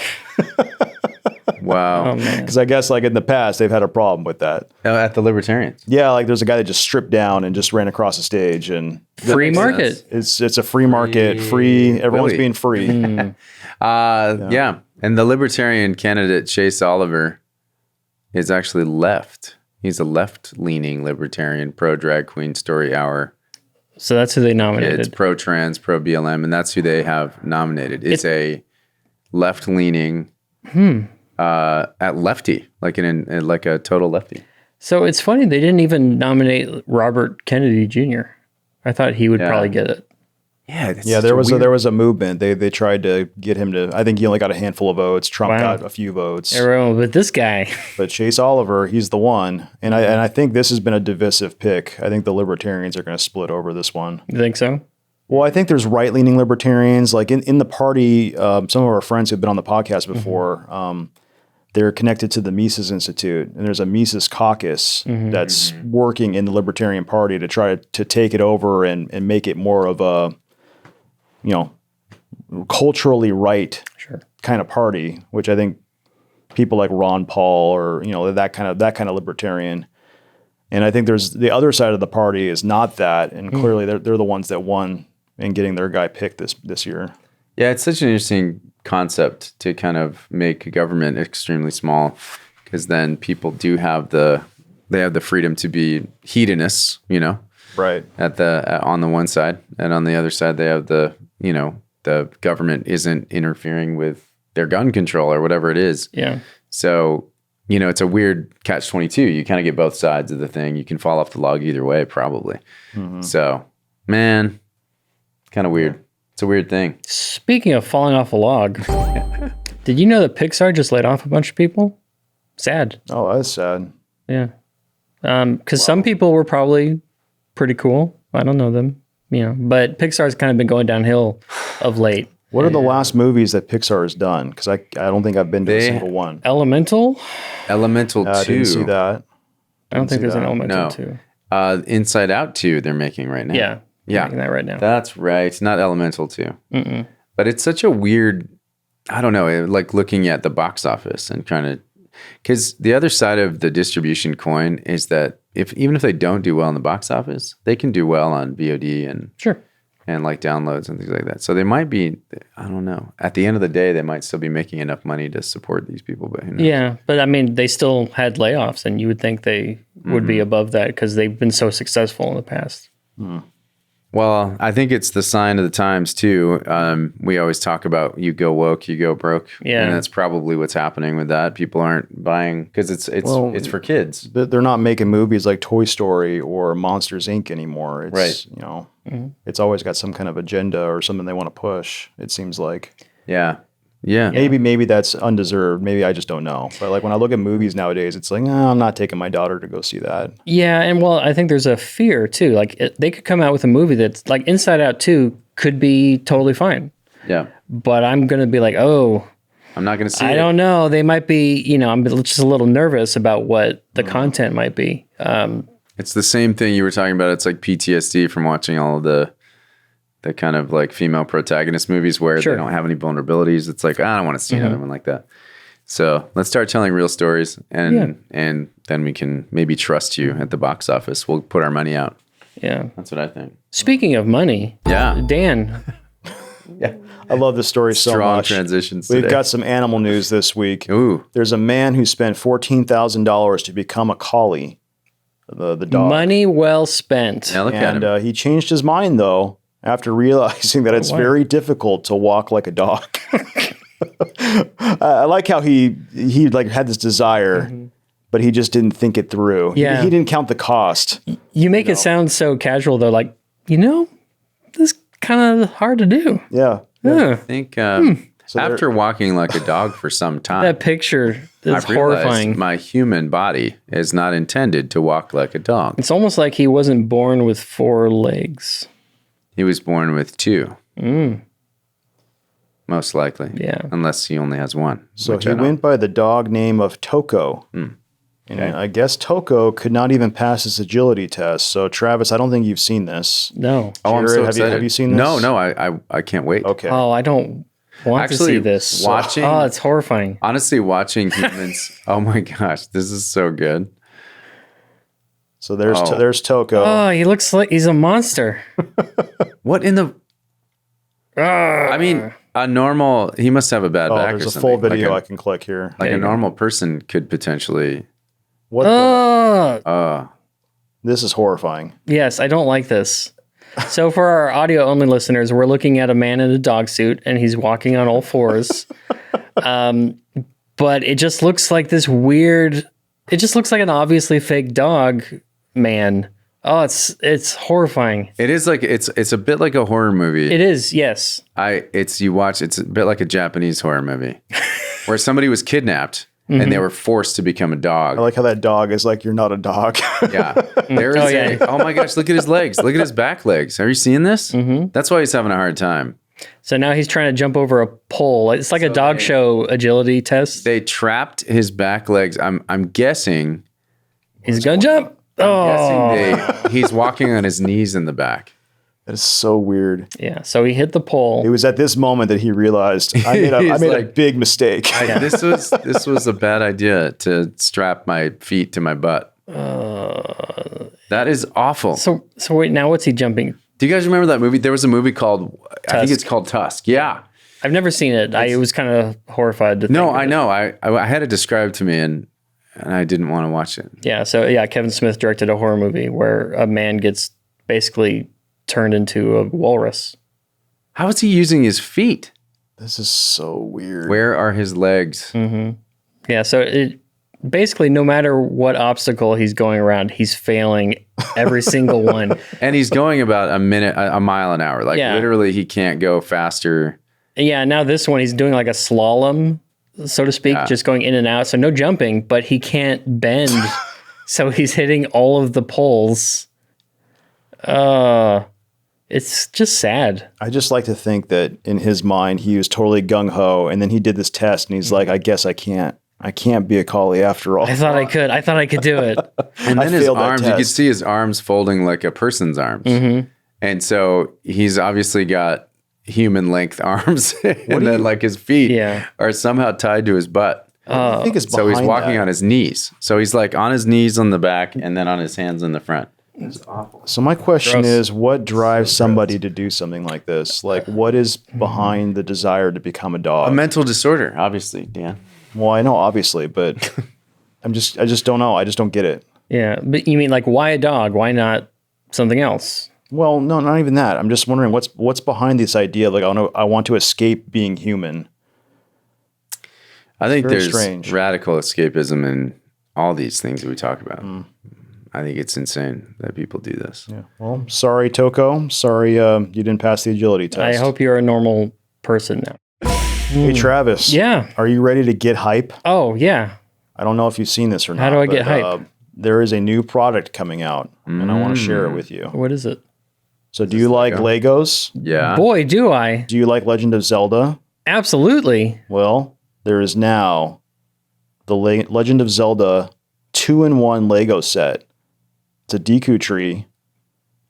Wow.
Oh, man.
Because I guess like in the past, they've had a problem with that.
At the Libertarians.
Yeah, like there's a guy that just stripped down and just ran across the stage, and
Free market.
it's a free market, free. Everyone's
Willie.
being free.
Yeah. And the Libertarian candidate, Chase Oliver, is actually left. He's a left-leaning Libertarian, pro-drag queen story hour.
So that's who they nominated.
It's pro-trans, pro-BLM, and that's who they have nominated. It's a left-leaning at lefty, like like a total lefty.
So it's funny they didn't even nominate Robert Kennedy Jr. I thought he would probably get it.
Yeah, that's
Yeah, there was a movement. They tried to get him to. I think he only got a handful of votes. Trump got a few votes.
Everyone, but this guy.
But Chase Oliver, he's the one. And I think this has been a divisive pick. I think the libertarians are going to split over this one.
You think so?
Well, I think there's right-leaning libertarians. Like in the party, some of our friends who've been on the podcast before, they're connected to the Mises Institute. And there's a Mises caucus that's working in the Libertarian Party to try to take it over and make it more of a, culturally right kind of party, which I think people like Ron Paul or, that kind of libertarian. And I think there's the other side of the party is not that. And clearly they're the ones that won in getting their guy picked this year.
Yeah, it's such an interesting concept to kind of make government extremely small, because then people do have the freedom to be hedonists,
Right.
on the one side, and on the other side they have the government isn't interfering with their gun control or whatever it is.
Yeah.
So, it's a weird catch-22. You kind of get both sides of the thing. You can fall off the log either way, probably. So, man, kind of weird. It's a weird thing.
Speaking of falling off a log, did you know that Pixar just laid off a bunch of people? Sad.
Oh, that's sad.
Yeah. Because some people were probably pretty cool. I don't know them, but Pixar's kind of been going downhill of late.
What are the last movies that Pixar has done? Because I don't think I've been to a single one.
Elemental
2.
I didn't see that.
I don't think there's an Elemental 2.
Inside Out 2 they're making right now.
Yeah.
Yeah.
Making that right now.
That's right. It's not Elemental 2. But it's such a weird, I don't know, like looking at the box office and trying to, because the other side of the distribution coin is that even if they don't do well in the box office, they can do well on VOD and
Sure.
and like downloads and things like that. So they might be, I don't know. At the end of the day, they might still be making enough money to support these people. But who knows?
Yeah, but I mean, they still had layoffs, and you would think they would be above that because they've been so successful in the past.
Well, I think it's the sign of the times too. We always talk about you go woke, you go broke.
Yeah.
And that's probably what's happening with that. People aren't buying because it's for kids.
But they're not making movies like Toy Story or Monsters Inc. anymore. It's, it's always got some kind of agenda or something they want to push, it seems like.
Yeah. Yeah.
Maybe that's undeserved. Maybe I just don't know. But like when I look at movies nowadays, it's like, I'm not taking my daughter to go see that.
Yeah, and well, I think there's a fear too. Like they could come out with a movie that's like Inside Out 2 could be totally fine.
Yeah.
But I'm going to be like, oh,
I'm not going to see it.
I don't know. They might be, I'm just a little nervous about what the content might be.
It's the same thing you were talking about. It's like PTSD from watching all of the kind of like female protagonist movies where
Sure.
they don't have any vulnerabilities. It's like, I don't want to see another one like that. So let's start telling real stories and then we can maybe trust you at the box office. We'll put our money out.
Yeah.
That's what I think.
Speaking of money,
Yeah.
Dan,
Yeah. I love this story so
Strong
much.
transitions
We've
today.
got some animal news this week.
Ooh.
There's a man who spent $14,000 to become a collie, the dog.
money well spent.
Now look at him.
And he changed his mind, though, after realizing that it's very difficult to walk like a dog. I like how he like had this desire, but he just didn't think it through.
Yeah.
He didn't count the cost.
You make it sound so casual, though. Like, this is kind of hard to do.
Yeah.
Yeah.
I think
So
after walking like a dog for some time,
That picture is
I've realized
horrifying.
my human body is not intended to walk like a dog.
It's almost like he wasn't born with 4 legs.
He was born with 2. Most likely.
Yeah.
Unless he only has 1.
So
which
he
I don't.
went by the dog name of Toko. And I guess Toko could not even pass his agility test. So Travis, I don't think you've seen this.
No.
Oh, I'm so
Jared,
excited.
have you seen this?
No, I can't wait.
Okay.
Oh, I don't want to
Actually,
see this.
watching-
Oh, it's horrifying.
Honestly, watching humans, oh my gosh, this is so good.
So there's
Oh.
there's Toko.
Oh, he looks like he's a monster.
What in the? I mean, a normal. He must have a bad back.
There's
or
a
something.
full video I
Like
can click here.
a normal person could potentially.
What?
Oh,
This is horrifying.
yes, I don't like this. So for our audio only listeners, we're looking at a man in a dog suit and he's walking on all 4s. But it just looks like this weird, it just looks like an obviously fake dog man. Oh, it's horrifying.
It is like it's a bit like a horror movie.
It is, yes.
It's a bit like a Japanese horror movie where somebody was kidnapped and they were forced to become a dog.
I like how that dog is like, you're not a dog.
Yeah. There is oh my gosh, look at his legs. Look at his back legs. Are you seeing this? That's why he's having a hard time.
So now he's trying to jump over a pole. It's like a dog show agility test.
They trapped his back legs. I'm guessing.
He's gonna jump.
He's walking on his knees in the back.
That is so weird.
Yeah. So he hit the pole.
It was at this moment that he realized I made a
like,
big mistake.
This was a bad idea to strap my feet to my butt. That is awful.
So wait, now what's he jumping?
Do you guys remember that movie? There was a movie called I think it's called Tusk. Yeah.
I've never seen it. I was kind of horrified to think
No,
of
I
it.
know. I had it described to me and I didn't want to watch it.
Yeah. So yeah, Kevin Smith directed a horror movie where a man gets basically turned into a walrus.
How is he using his feet?
This is so weird.
Where are his legs?
Yeah, so it basically no matter what obstacle he's going around, he's failing every single one.
And he's going about a mile an hour. Like literally he can't go faster.
Yeah, now this one he's doing like a slalom, so to speak, just going in and out. So no jumping, but he can't bend. So he's hitting all of the poles. It's just sad.
I just like to think that in his mind he was totally gung ho, and then he did this test, and he's like, "I guess I can't be a collie after all."
I thought I could do it.
And then his
failed that
arms, you
test.
could see his arms folding like a person's arms. And so he's obviously got human length arms, and then like his feet are somehow tied to his butt.
I think it's
So he's
behind
walking
that.
on his knees. So he's like on his knees on the back, and then on his hands in the front. It's awful.
So my question is, what drives somebody to do something like this? Like, what is behind the desire to become a dog?
A mental disorder, obviously, Dan.
Well, I know, obviously, but I just don't know. I just don't get it.
Yeah, but you mean like why a dog? Why not something else?
Well, no, not even that. I'm just wondering what's behind this idea. Like, I want to escape being human.
I think
very
there's
strange.
radical escapism in all these things that we talk about. I think it's insane that people do this.
Yeah. Well, sorry, Toko. Sorry, you didn't pass the agility test.
I hope you're a normal person now.
Hey, Travis.
Yeah.
Are you ready to get hype?
Oh, yeah.
I don't know if you've seen this or not.
How do I get
but,
hype?
There is a new product coming out, and I want to share it with you.
What is it?
So, do you like Legos?
Yeah.
Boy, do I.
Do you like Legend of Zelda?
Absolutely.
Well, there is now the Legend of Zelda 2-in-1 Lego set. It's a Deku tree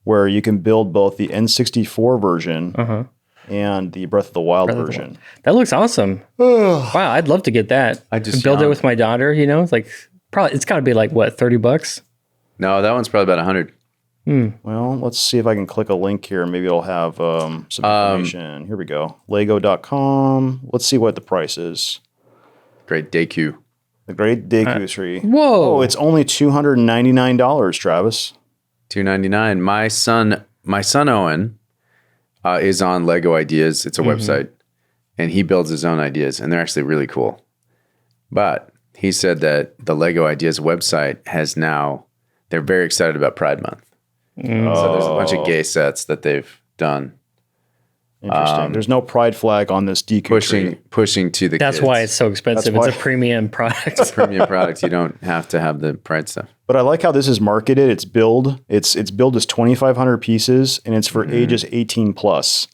where you can build both the N64 version and the Breath of the Wild version.
That looks awesome. Wow, I'd love to get that.
I just
build it
yawned.
with my daughter, you know? It's like probably it's got to be like what, $30?
No, that one's probably about 100.
Well, let's see if I can click a link here. Maybe it'll have some information. Here we go. Lego.com. Let's see what the price is.
Great Deku.
The Great Deku Tree.
Whoa.
Oh, it's only $299, Travis.
$299. My son Owen is on Lego Ideas. It's a website, and he builds his own ideas, and they're actually really cool. But he said that the Lego Ideas website has now, they're very excited about Pride Month. So there's a bunch of gay sets that they've done.
Interesting. There's no pride flag on this Deku tree.
Pushing to the
That's
kids.
why it's so expensive.
That's
It's a premium product.
Premium product. You don't have to have the Pride stuff.
But I like how this is marketed. It's billed as 2,500 pieces, and it's for ages 18 plus.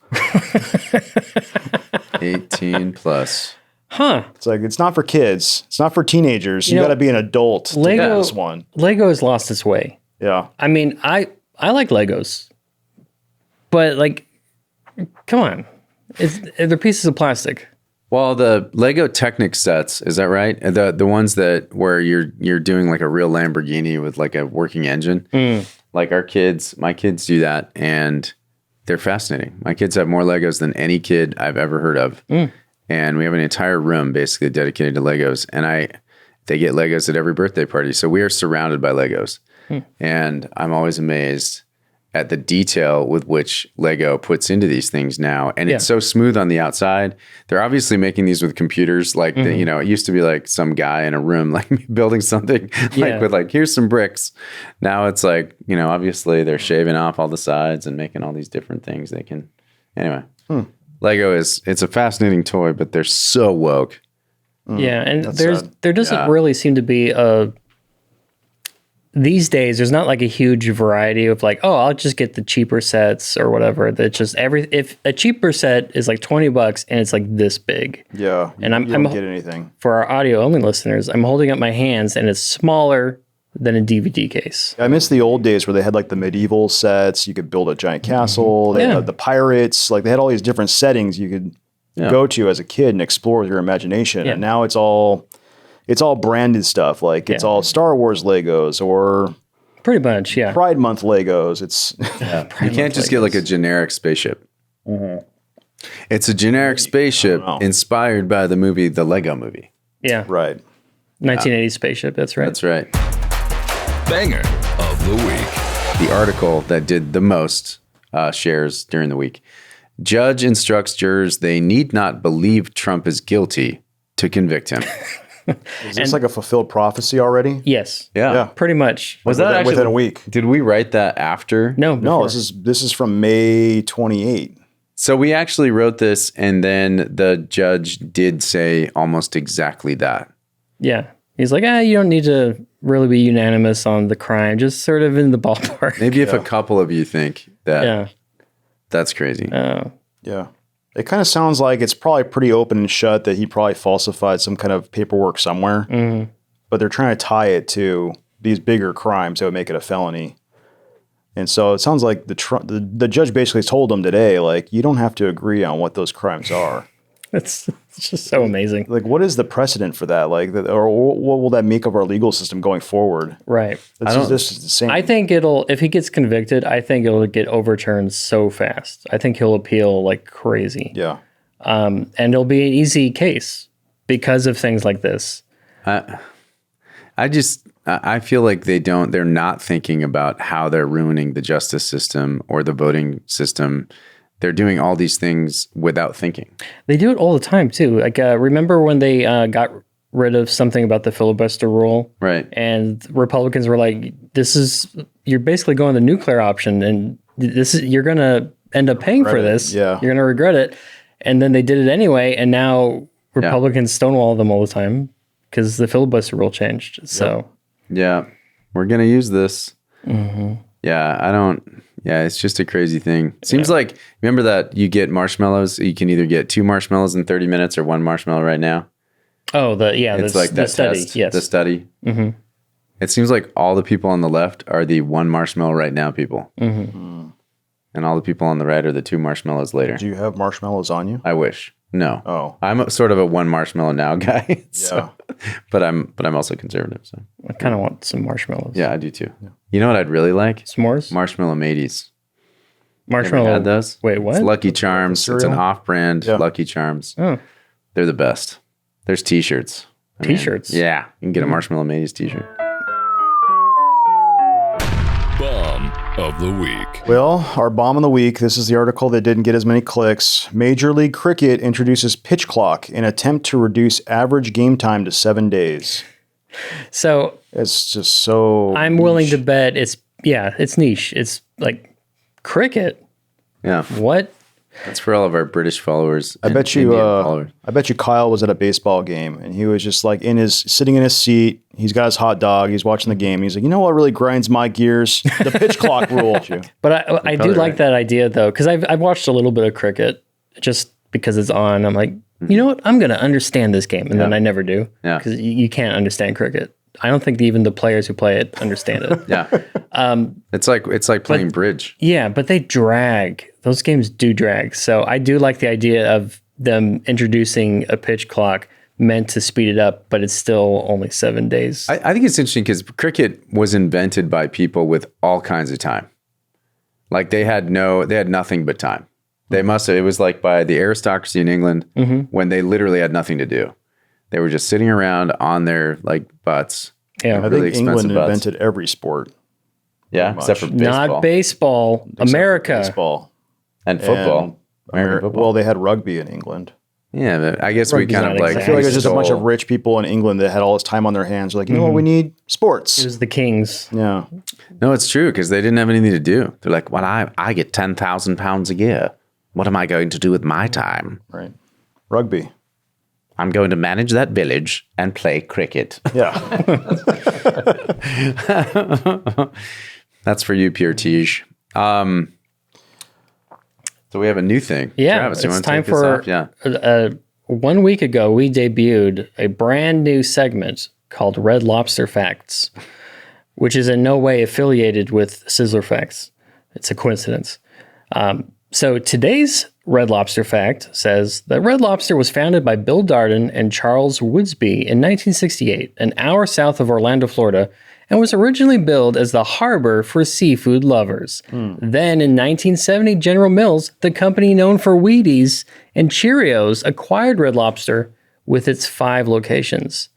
18 plus.
Huh.
It's like it's not for kids. It's not for teenagers. You
know,
got to be an adult to
Lego-
get this one.
Lego has lost its way.
Yeah.
I mean, I like Legos. But like come on. They're pieces of plastic.
Well, the Lego Technic sets, is that right? The ones that where you're doing like a real Lamborghini with like a working engine. Like my kids do that, and they're fascinating. My kids have more Legos than any kid I've ever heard of. And we have an entire room basically dedicated to Legos, and they get Legos at every birthday party. So we are surrounded by Legos. And I'm always amazed at the detail with which Lego puts into these things now. And it's so smooth on the outside. They're obviously making these with computers. Like, it used to be like some guy in a room, like building something with like, here's some bricks. Now it's like, obviously they're shaving off all the sides and making all these different things they can. Anyway, Lego it's a fascinating toy, but they're so woke.
Yeah. And
sad.
there doesn't really seem to be these days, there's not like a huge variety of like, oh, I'll just get the cheaper sets or whatever. That just if a cheaper set is like $20 and it's like this big.
Yeah.
And
you don't get anything.
For our audio only listeners, I'm holding up my hands and it's smaller than a DVD case.
I miss the old days where they had like the medieval sets. You could build a giant castle. They had the pirates. Like they had all these different settings you could go to as a kid and explore with your imagination.
Yeah.
And now it's all branded stuff. Like it's all Star Wars Legos or
Pretty much, yeah.
Pride Month Legos. It's
You can't just get like a generic spaceship. It's a generic spaceship inspired by the movie, the Lego Movie.
Yeah.
right.
1980 spaceship, that's right.
That's right.
Banger of the week.
The article that did the most shares during the week Judge instructs jurors they need not believe Trump is guilty to convict him.
Is this like a fulfilled prophecy already?
Yes.
Yeah.
Pretty much.
Was that actually
within a week?
Did we write that after?
No.
No,
before.
this is from May 28.
So we actually wrote this, and then the judge did say almost exactly that.
Yeah. He's like, you don't need to really be unanimous on the crime. Just sort of in the ballpark.
Maybe if a couple of you think that,
Yeah.
that's crazy.
Yeah. It kind of sounds like it's probably pretty open and shut that he probably falsified some kind of paperwork somewhere.
Mm-hmm.
But they're trying to tie it to these bigger crimes that would make it a felony. And so it sounds like the judge basically told him today, like, you don't have to agree on what those crimes are.
It's just so amazing.
Like, what is the precedent for that? Like, or what will that make of our legal system going forward?
Right.
This is insane.
I think if he gets convicted, I think it'll get overturned so fast. I think he'll appeal like crazy.
Yeah.
And it'll be an easy case because of things like this.
I feel like they're not thinking about how they're ruining the justice system or the voting system. They're doing all these things without thinking. They
do it all the time too. Like, remember when they got rid of something about the filibuster rule?
Right.
And Republicans were like, you're basically going the nuclear option, and you're going to end up paying for this.
Yeah.
You're going to regret it. And then they did it anyway. And now Republicans stonewall them all the time because the filibuster rule changed. So,
yeah, we're going to use this. Mm-hmm. Yeah, it's just a crazy thing. Seems like, remember that you get marshmallows? You can either get 2 marshmallows in 30 minutes or 1 marshmallow right now.
Oh,
it's like that
study.
test,
yes.
the study. Mm-hmm. It seems like all the people on the left are the 1 marshmallow right now people. Mm-hmm. And all the people on the right are the 2 marshmallows later.
Do you have marshmallows on you?
I wish. No.
Oh.
I'm sort of a 1 marshmallow now guy. So, but I'm also conservative. So
I kind of want some marshmallows.
Yeah, I do too. Yeah. You know what I'd really like?
S'mores?
Marshmallow mateys.
Marshmallow.
You ever had those?
Wait, what?
It's Lucky Charms. It's an off-brand Lucky Charms.
Oh.
They're the best. There's T-shirts.
T-shirts?
Yeah. You can get a Marshmallow Mateys T-shirt.
Bomb of the week.
Well, our bomb of the week, this is the article that didn't get as many clicks. Major League Cricket introduces pitch clock in attempt to reduce average game time to 7 days.
So
it's just so
I'm willing to bet it's niche. It's like cricket.
Yeah.
What?
That's for all of our British followers.
I bet you Kyle was at a baseball game and he was just like sitting in his seat. He's got his hot dog. He's watching the game. And he's like, you know what really grinds my gears? The pitch clock rule.
But I do like that idea though, because I've watched a little bit of cricket just because it's on. I'm like, you know what? I'm going to understand this game. And then I never do. Yeah. Because you can't understand cricket. I don't think even the players who play it understand it.
Yeah. It's like playing bridge.
Yeah, but they drag. Those games do drag. So I do like the idea of them introducing a pitch clock meant to speed it up, but it's still only 7 days.
I think it's interesting because cricket was invented by people with all kinds of time. Like they had nothing but time. It was like by the aristocracy in England when they literally had nothing to do. They were just sitting around on their like butts.
Yeah,
I think England invented every sport.
Yeah, except for baseball.
Not baseball. America.
Baseball.
And football.
Football. Well, they had rugby in England.
Yeah, but I guess we kind of like...
I feel like there's just a bunch of rich people in England that had all this time on their hands. They're like, you know what, we need sports.
It was the Kings.
Yeah.
No, it's true because they didn't have anything to do. They're like, well, I get 10,000 pounds a year. What am I going to do with my time?
Right. Rugby.
I'm going to manage that village and play cricket.
Yeah.
That's for you, Pierre Tige. So we have a new thing.
Yeah,
Travis, you
it's
want to
time
take this
for.
off? Yeah.
1 week ago, we debuted a brand new segment called Red Lobster Facts, which is in no way affiliated with Sizzler Facts. It's a coincidence. So today's Red Lobster Fact says that Red Lobster was founded by Bill Darden and Charles Woodsby in 1968, an hour south of Orlando, Florida, and was originally billed as the harbor for seafood lovers. Then in 1970, General Mills, the company known for Wheaties and Cheerios, acquired Red Lobster with its 5 locations.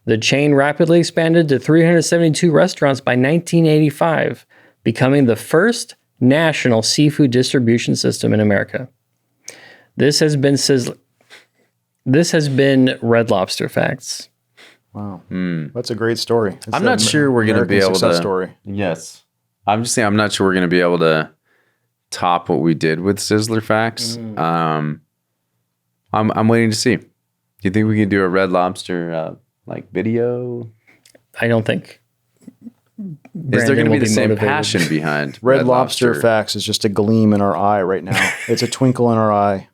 The chain rapidly expanded to 372 restaurants by 1985, becoming the first national seafood distribution system in America. This has been Red Lobster Facts.
Wow. That's a great story. It's
I'm not sure we're going to be able to.
Story.
Yes. I'm just saying, I'm not sure we're going to be able to top what we did with Sizzler Facts. I'm waiting to see. Do you think we can do a Red Lobster like video?
I don't think.
Is there going to be the same passion behind
Red Lobster Facts is just a gleam in our eye right now. It's a twinkle in our eye.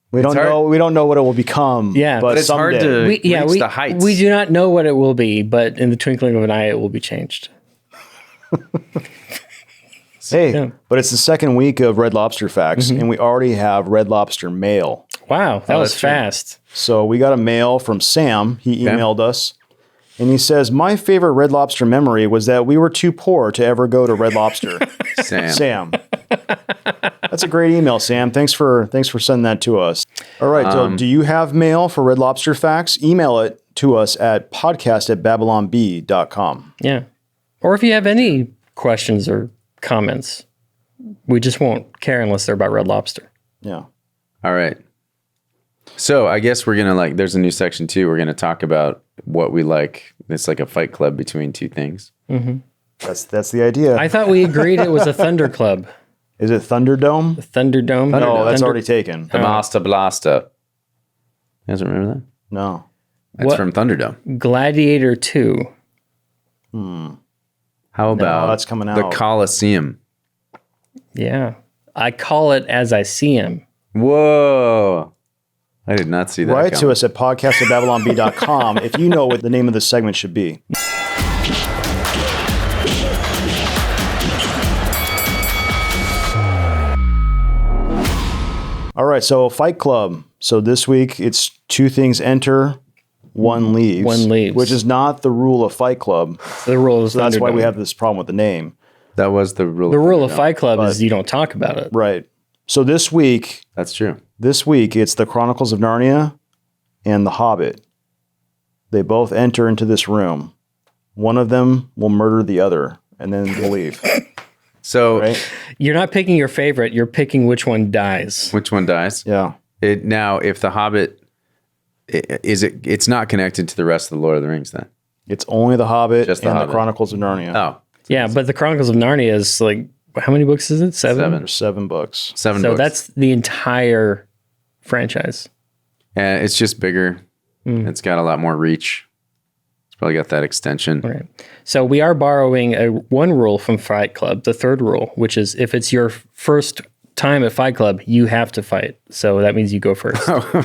We don't know what it will become.
Yeah,
but it's
someday.
hard to reach the heights.
We do not know what it will be, but in the twinkling of an eye, it will be changed.
But it's the second week of Red Lobster Facts, and we already have Red Lobster mail.
Wow, that was fast.
So we got a mail from Sam. He emailed us, and he says, "My favorite Red Lobster memory was that we were too poor to ever go to Red Lobster." Sam. That's a great email, Sam. Thanks for sending that to us. All right, so do you have mail for Red Lobster Facts? Email it to us at podcast@babylonb.com.
Yeah. Or if you have any questions or comments, we just won't care unless they're about Red Lobster.
Yeah.
All right. So I guess we're going to there's a new section too. We're going to talk about what we like. It's like a fight club between two things.
Mm-hmm.
That's the idea.
I thought we agreed it was a Thunder Club.
Is it Thunderdome?
Thunderdome?
No, that's already taken.
The Master Blaster. You guys remember that?
No.
That's from Thunderdome.
Gladiator 2.
How about
that's coming out.
The Coliseum?
Yeah. I call it as I see him.
Whoa. I did not see that.
Write to us at podcast@babylonb.com if you know what the name of this segment should be. All right, so Fight Club. So this week it's two things enter, one leaves.
One leaves.
Which is not the rule of Fight Club.
The rule is
that's why we have this problem with the name.
That was the rule.
The rule of Fight Club is you don't talk about it.
Right. So this week...
That's true.
This week it's the Chronicles of Narnia and the Hobbit. They both enter into this room. One of them will murder the other, and then they'll leave.
So
you're not picking your favorite. You're picking which one dies.
Which one dies?
Yeah.
Now, if the Hobbit it's not connected to the rest of the Lord of the Rings, then
it's only the Hobbit
Just the
and
Hobbit.
the Chronicles of Narnia.
Oh,
yeah, but the Chronicles of Narnia is like how many books is it? 7.
There's 7 books.
7
so
books.
that's the entire franchise.
And it's just bigger. It's got a lot more reach. It's probably got that extension.
Right. So we are borrowing one rule from Fight Club, the third rule, which is if it's your first time at Fight Club, you have to fight. So that means you go first.
It's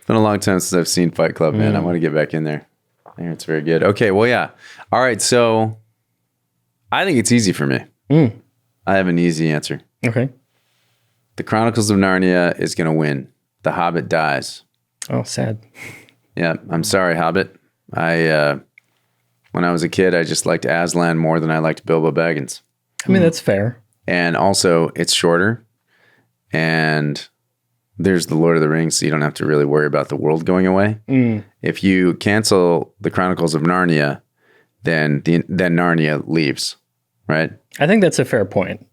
been a long time since I've seen Fight Club, man. I want to get back in there. I hear it's very good. Okay, well, yeah. All right, so I think it's easy for me. I have an easy answer.
Okay.
The Chronicles of Narnia is going to win. The Hobbit dies.
Oh, sad.
Yeah, I'm sorry, Hobbit. When I was a kid, I just liked Aslan more than I liked Bilbo Baggins.
I mean, that's fair.
And also, it's shorter. And there's the Lord of the Rings, so you don't have to really worry about the world going away. If you cancel the Chronicles of Narnia, then Narnia leaves, right?
I think that's a fair point.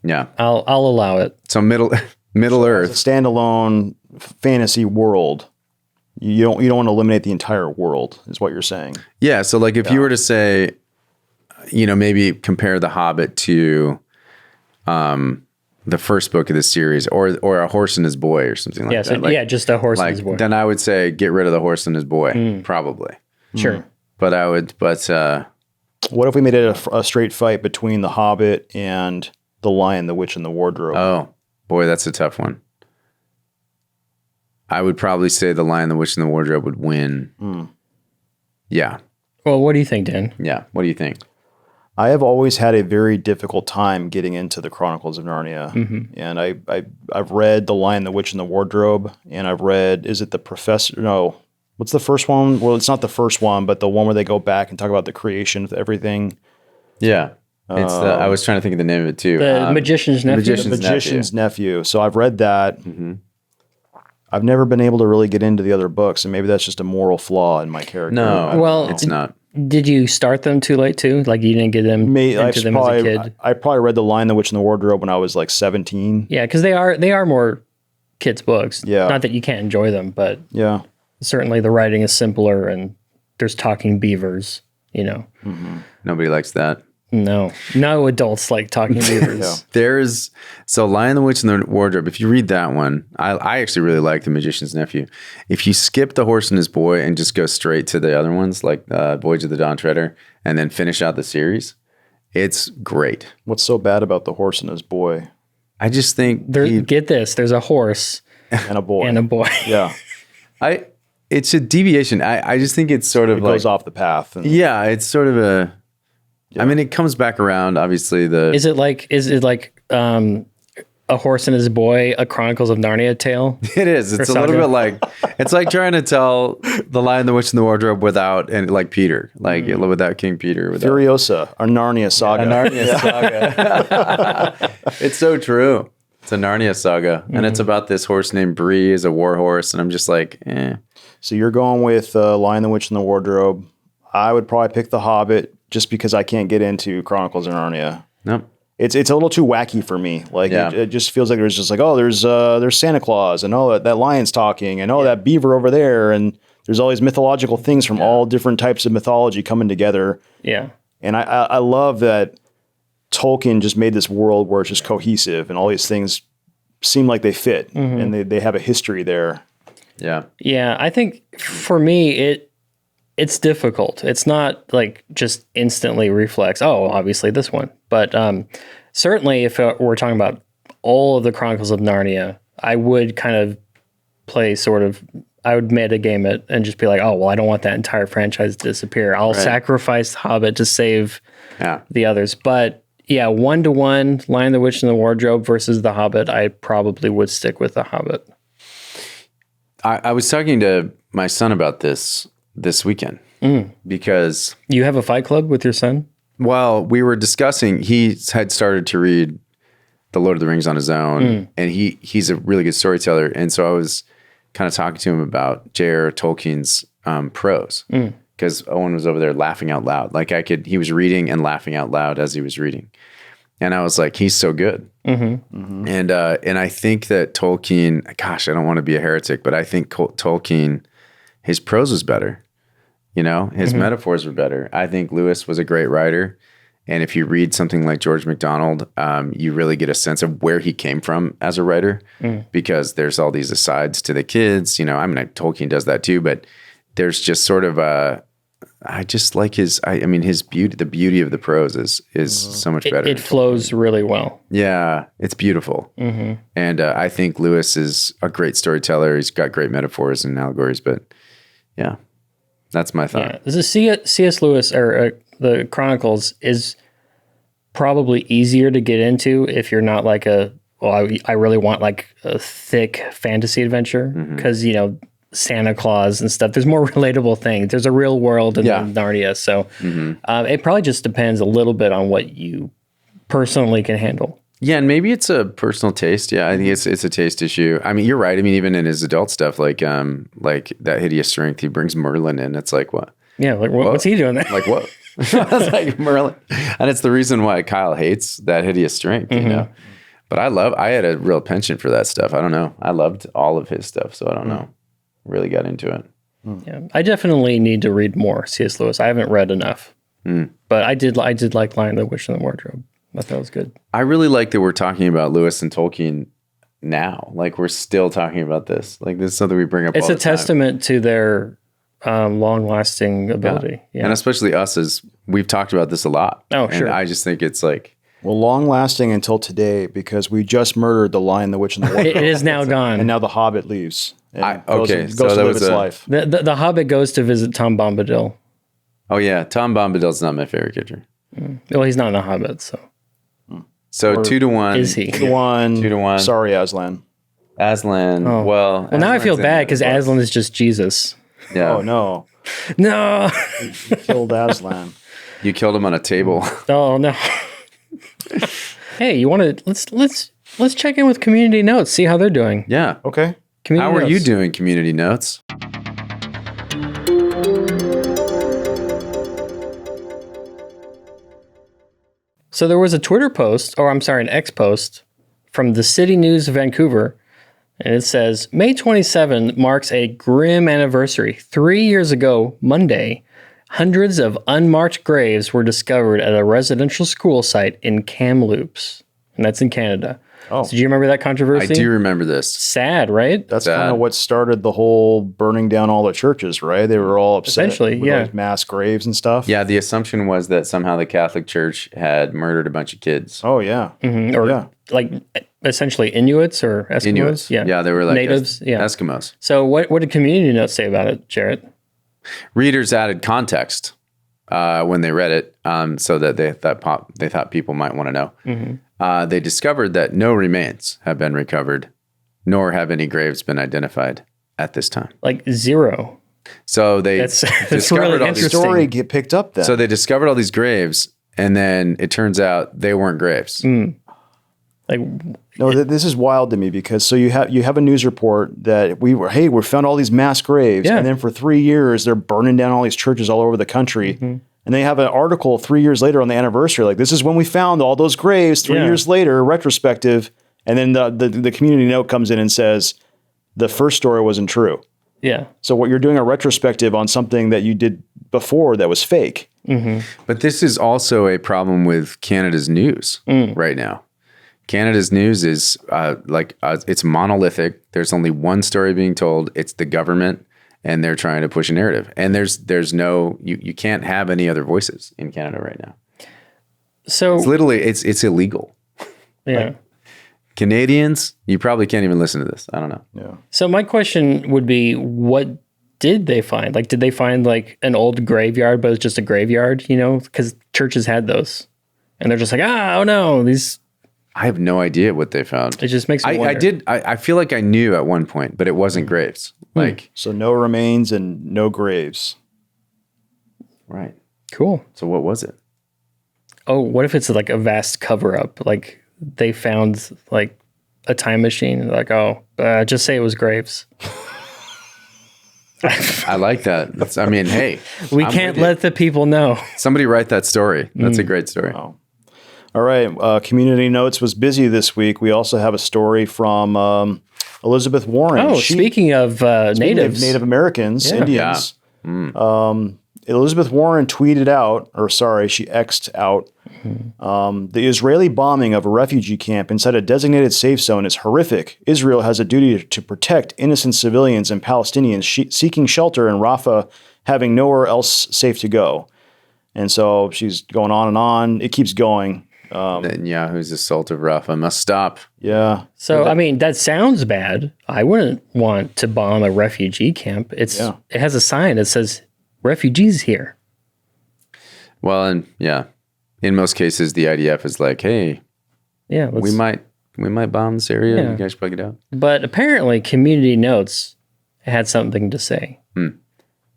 Yeah.
I'll allow it.
So Middle Earth.
It's a standalone fantasy world. You don't want to eliminate the entire world, is what you're saying.
Yeah. So like if you were to say, maybe compare The Hobbit to the first book of the series or A Horse and His Boy or something like that. Like,
just A Horse and His Boy.
Then I would say get rid of The Horse and His Boy, probably.
Sure.
But
what if we made it a straight fight between The Hobbit and The Lion, the Witch, and the Wardrobe?
Oh, boy, that's a tough one. I would probably say The Lion, the Witch, and the Wardrobe would win. Yeah.
Well, what do you think, Dan?
Yeah. What do you think?
I have always had a very difficult time getting into the Chronicles of Narnia. And I've read The Lion, the Witch, and the Wardrobe, and I've read, is it The Professor? No. What's the first one? Well, it's not the first one, but the one where they go back and talk about the creation of everything.
Yeah. It's I was trying to think of the name of it too.
The Magician's Nephew.
The Magician's Nephew. So I've read that. I've never been able to really get into the other books, and maybe that's just a moral flaw in my character.
No,
Well,
it's not.
Did you start them too late too? Like you didn't get them into them as a kid?
I probably read The Lion, the Witch, and the Wardrobe when I was like 17.
Yeah, because they are more kids' books.
Yeah.
Not that you can't enjoy them, but
Yeah.
certainly the writing is simpler and there's talking beavers, you know.
Nobody likes that.
No adults like talking beavers.
So Lion, the Witch, and the Wardrobe. If you read that one, I actually really like The Magician's Nephew. If you skip The Horse and His Boy and just go straight to the other ones, like Voyage of the Dawn Treader, and then finish out the series, it's great.
What's so bad about The Horse and His Boy
I just think
Get this, there's a horse
and a boy?
and a boy.
Yeah.
it's a deviation. I just think it's sort of
It
like
goes off the path. And
yeah, it's sort of a. I mean, it comes back around. Obviously,
Is it like A Horse and His Boy, a Chronicles of Narnia tale?
it is. It's a little bit like it's like trying to tell The Lion, the Witch, and the Wardrobe without and like Peter, like without King Peter. Without,
Furiosa, or Narnia saga.
a Narnia saga. It's so true. It's a Narnia saga, and it's about this horse named Bree as a war horse, and I'm just like, eh.
So you're going with Lion, the Witch, and the Wardrobe. I would probably pick The Hobbit just because I can't get into Chronicles of Narnia.
Nope.
It's a little too wacky for me. Like
Yeah.
it just feels like there's just like, oh, there's Santa Claus, and oh, that lion's talking, and oh, that beaver over there, and there's all these mythological things from all different types of mythology coming together.
Yeah.
And I love that Tolkien just made this world where it's just cohesive, and all these things seem like they fit, and they have a history there.
Yeah.
Yeah, I think for me it's difficult. It's not like just instantly reflex. Oh, obviously this one. But certainly if we're talking about all of the Chronicles of Narnia, I would kind of play I would metagame it and just be like, oh, well, I don't want that entire franchise to disappear. I'll sacrifice Hobbit to save the others. But yeah, 1-to-1, Lion, the Witch, and the Wardrobe versus The Hobbit, I probably would stick with The Hobbit.
I was talking to my son about this weekend because
You have a fight club with your son?
well, we were discussing. He had started to read The Lord of the Rings on his own, and he's a really good storyteller. And so I was kind of talking to him about J.R. Tolkien's prose because Owen was over there laughing out loud. Like he was reading and laughing out loud as he was reading, and I was like, he's so good. And I think that Tolkien, gosh, I don't want to be a heretic, but I think Tolkien, his prose was better. You know, his metaphors were better. I think Lewis was a great writer. And if you read something like George MacDonald, you really get a sense of where he came from as a writer because there's all these asides to the kids. You know, I mean, Tolkien does that too, but there's just sort of I just like his beauty. The beauty of the prose is so much better.
It flows really well.
Yeah, it's beautiful. And I think Lewis is a great storyteller. He's got great metaphors and allegories, but yeah, that's my thought.
Yeah. This is C.S. Lewis or the Chronicles is probably easier to get into if you're not like I really want like a thick fantasy adventure because, you know, Santa Claus and stuff. There's more relatable things. There's a real world in Narnia. So it probably just depends a little bit on what you personally can handle.
Yeah, and maybe it's a personal taste. Yeah, I think it's a taste issue. I mean, you're right. I mean, even in his adult stuff, like that Hideous Strength, he brings Merlin in. It's like, what?
Yeah, like what's he doing there?
Like, what? It's like Merlin. And it's the reason why Kyle hates that Hideous Strength, you know? But I had a real penchant for that stuff. I don't know. I loved all of his stuff, so I don't know. Really got into it.
Yeah, I definitely need to read more C.S. Lewis. I haven't read enough. But I did like Lion, the Witch, and the Wardrobe. I thought it was good.
I really like that we're talking about Lewis and Tolkien now. Like, we're still talking about this. Like, this is something we bring up all the time.
It's a testament to their long-lasting ability. Yeah.
And especially us, as we've talked about this a lot.
Oh, sure.
And I just think it's like...
Well, long-lasting until today because we just murdered the Lion, the Witch, and the Wardrobe.
It is now gone.
And now the Hobbit leaves. And
so
goes
that
to live
was
its life.
The Hobbit goes to visit Tom Bombadil.
Oh, yeah. Tom Bombadil's not my favorite character.
Well, he's not in the Hobbit, so.
So 2-1.
Is he?
2-1.
2-1.
Sorry, Aslan.
Aslan.
Oh.
Well,
Now I feel
Aslan's
bad
in
because
it.
Aslan is just Jesus.
Yeah.
Oh, no.
No.
You killed Aslan.
You killed him on a table.
Oh no. Hey, you want to let's check in with community notes, see how they're doing.
Yeah.
Okay.
Community
How are you
notes.
doing, community notes?
So there was a Twitter post, or I'm sorry, an X post from the City News of Vancouver. And it says, May 27 marks a grim anniversary. 3 years ago, Monday, hundreds of unmarked graves were discovered at a residential school site in Kamloops. And that's in Canada.
Oh.
So do you remember that controversy?
I do remember this.
Sad, right?
That's kind of what started the whole burning down all the churches, right? They were all upset
Essentially,
with
yeah.
all these mass graves and stuff.
Yeah, the assumption was that somehow the Catholic Church had murdered a bunch of kids.
Oh, yeah.
Or
Yeah.
like essentially Inuits or Eskimos?
Inuits. Yeah, they were like
natives.
Eskimos.
So what did Community Notes say about it, Jarrett?
Readers added context when they read it, so that they thought people might want to know. They discovered that no remains have been recovered, nor have any graves been identified at this time.
Like zero.
So they
That's
discovered
really
all these
interesting.
Story get picked up then.
So they discovered all these graves, and then it turns out they weren't graves.
Like
No, this is wild to me because so you have a news report that we found all these mass graves,
Yeah.
and then for 3 years they're burning down all these churches all over the country, and they have an article 3 years later on the anniversary, like this is when we found all those graves 3
Yeah.
years later, retrospective, and then the community note comes in and says the first story wasn't true.
yeah.
So what you're doing a retrospective on something that you did before that was fake.
But this is also a problem with Canada's news right now. Canada's news is it's monolithic. There's only one story being told. It's the government, and they're trying to push a narrative. And there's no you can't have any other voices in Canada right now.
So
It's literally it's illegal.
yeah.
Canadians, you probably can't even listen to this. I don't know.
Yeah.
So my question would be, what did they find? Like, did they find like an old graveyard, but it's just a graveyard? You know, because churches had those, and they're just like, oh no, these.
I have no idea what they found.
It just makes me wonder.
I feel like I knew at one point, but it wasn't graves. Like
So no remains and no graves.
right.
Cool.
So what was it?
Oh, what if it's like a vast cover up? Like they found like a time machine. Like, just say it was graves.
I like that. Hey,
We
I'm
can't
with you.
let the people know.
Somebody write that story. That's a great story.
Wow. All right. Community Notes was busy this week. We also have a story from Elizabeth Warren.
Oh, speaking of natives.
Native Americans,
Yeah.
Indians. Elizabeth Warren tweeted out, she X'd out, the Israeli bombing of a refugee camp inside a designated safe zone is horrific. Israel has a duty to protect innocent civilians and Palestinians seeking shelter in Rafah, having nowhere else safe to go. And so she's going on and on. It keeps going.
Netanyahu's assault of Rafah must stop.
Yeah.
So, that sounds bad. I wouldn't want to bomb a refugee camp. It has a sign that says, refugees here.
Well, and in most cases, the IDF is like, hey, we might bomb this area.
Yeah.
You guys plug it out.
But apparently, Community Notes had something to say.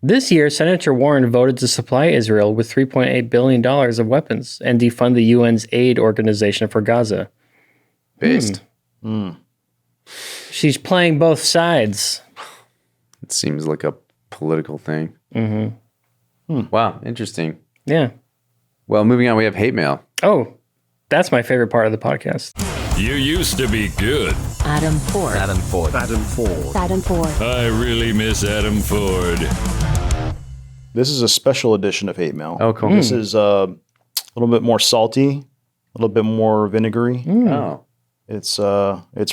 This year, Senator Warren voted to supply Israel with $3.8 billion of weapons and defund the UN's aid organization for Gaza.
Based.
She's playing both sides.
It seems like a political thing. Wow, interesting.
Yeah.
Well, moving on, we have hate mail.
Oh, that's my favorite part of the podcast.
You used to be good.
Adam Ford.
I really miss Adam Ford.
This is a special edition of Hate Mail.
Oh, cool.
This is a little bit more salty, a little bit more vinegary.
Oh.
It's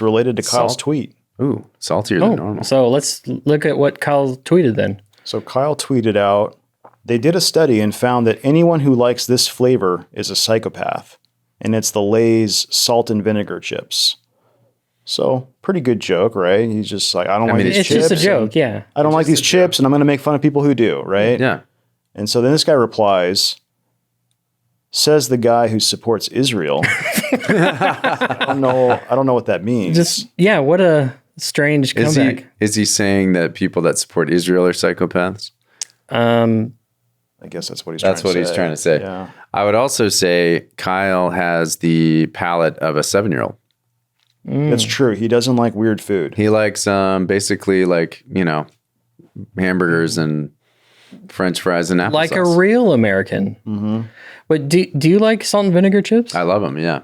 related to Kyle's
Salt?
tweet.
Ooh, saltier than normal.
So let's look at what Kyle tweeted then.
So Kyle tweeted out, they did a study and found that anyone who likes this flavor is a psychopath. And it's the Lay's salt and vinegar chips. So pretty good joke, right? He's just like, I don't like these
It's
chips.
just a joke, yeah.
I don't like these chips, and I'm going to make fun of people who do, right?
Yeah.
And so then this guy replies, says the guy who supports Israel. I don't know what that means.
What a strange comeback.
Is he saying that people that support Israel are psychopaths?
I guess that's what he's
trying to say.
Yeah.
I would also say Kyle has the palate of a 7-year-old.
That's true. He doesn't like weird food.
He likes basically like, hamburgers and French fries and applesauce.
Like a real American. But do you like salt and vinegar chips?
I love them. Yeah.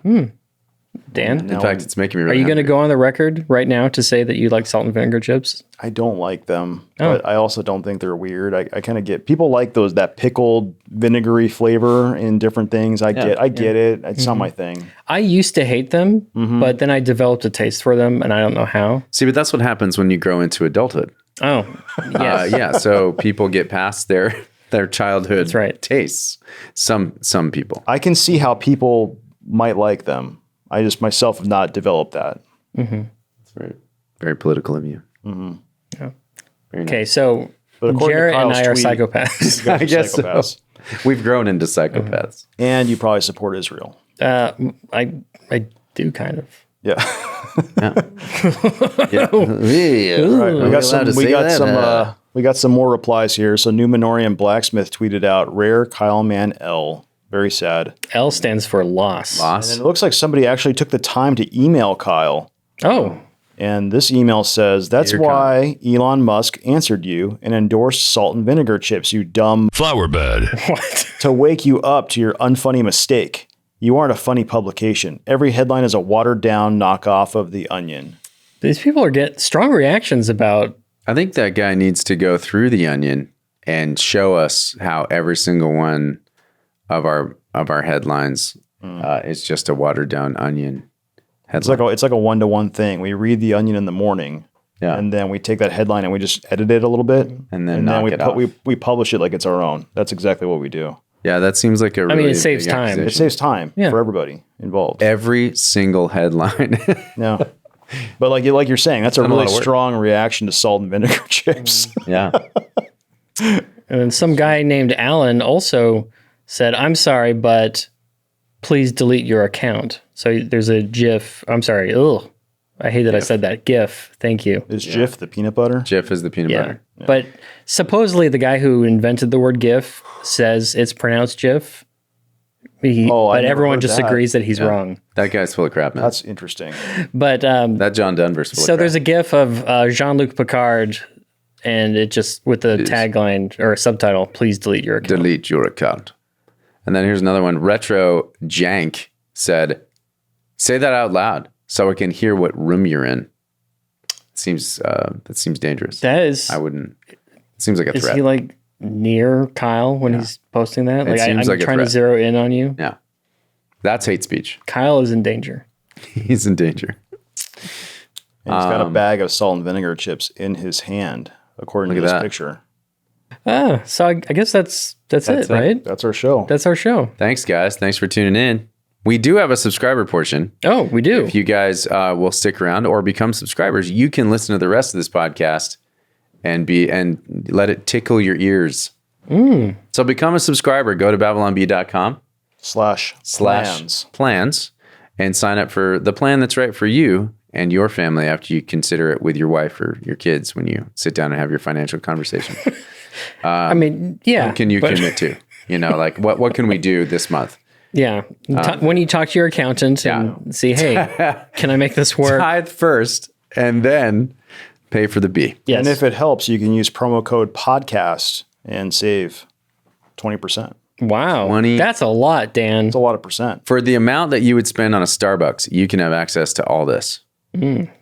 Dan?
In fact, it's making me really
Are you going to
hungry.
go on the record right now to say that you like salt and vinegar chips?
I don't like them,
Oh.
but I also don't think they're weird. I kind of get people like that pickled vinegary flavor in different things. I get it. It's not my thing.
I used to hate them, but then I developed a taste for them, and I don't know how.
See, but that's what happens when you grow into adulthood.
Oh, yes.
Yeah. So people get past their childhood
right.
tastes. Some people.
I can see how people might like them. I just myself have not developed that.
It's very, very political of you.
Yeah.
Very nice.
Okay, so
But according to
Jarrett and
Kyle's
I are
tweet,
psychopaths.
you guys are
I guess
psychopaths.
so. We've grown into psychopaths.
And you probably support Israel.
I do kind of.
Yeah.
Yeah.
We got some more replies here. So Numenorian Blacksmith tweeted out, "Rare Kyle Man L." Very sad.
L stands for loss.
Loss.
And it looks like somebody actually took the time to email Kyle.
Oh,
And this email says, "That's
Dear
why Elon Musk answered you and endorsed salt and vinegar chips, you dumb,
Flower bed.
what?
to wake you up to your unfunny mistake. You aren't a funny publication. Every headline is a watered down knockoff of The Onion."
These people are getting strong reactions about.
I think that guy needs to go through the Onion and show us how every single one of our headlines is just a watered down Onion headline.
It's like a 1-to-1 thing. We read The Onion in the morning,
Yeah.
and then we take that headline and we just edit it a little bit,
And then knock
we
it off.
we publish it like it's our own. That's exactly what we do.
Yeah, that seems like a really
mean, it saves
big
time.
acquisition.
It saves time
Yeah.
for everybody involved.
Every single headline.
Yeah. But like you're saying, that's a
Done a lot
really
of work.
strong reaction to salt and vinegar chips.
Yeah.
And then some guy named Alan also said, "I'm sorry, but please delete your account." So there's a GIF. I'm sorry. Ugh. I hate that I said that. GIF. Thank you.
Is Jif the peanut butter?
Jif is the peanut
Yeah.
butter.
But supposedly the guy who invented the word GIF says it's pronounced GIF.
I
But
never
everyone
heard
just
that.
agrees that he's wrong.
That guy's full of crap, man.
That's interesting.
But
That John Denver's full
so
of crap.
there's a GIF of Jean-Luc Picard, and it just with the tagline or a subtitle, "Please delete your account."
Delete your account. And then here's another one. Retro Jank said, "Say that out loud so I can hear what room you're in." That seems dangerous.
That is.
I wouldn't. It seems like a
Is
threat.
he like near Kyle when he's posting that? Like
seems
I'm
like a
trying to
threat.
zero in on you.
Yeah. That's hate speech.
Kyle is in danger.
He's in danger.
And he's got a bag of salt and vinegar chips in his hand, according to
Look at
this
that.
picture.
So I guess that's it,
it.
right?
That's our show.
That's our show.
Thanks, guys. Thanks for tuning in. We do have a subscriber portion.
Oh, we do.
If you guys will stick around or become subscribers, you can listen to the rest of this podcast and let it tickle your ears. So become a subscriber. Go to babylonb.com
/plans.
plans and sign up for the plan that's right for you and your family after you consider it with your wife or your kids when you sit down and have your financial conversation.
I mean, yeah.
What can you
but-
commit to? You know, like what can we do this month?
Yeah. When you talk to your accountant and see, hey, can I make this work?
Tithe first and then pay for the B.
Yes.
And if it helps, you can use promo code podcast and save 20%.
Wow.
20.
That's a lot, Dan.
It's a lot of percent.
For the amount that you would spend on a Starbucks, you can have access to all this.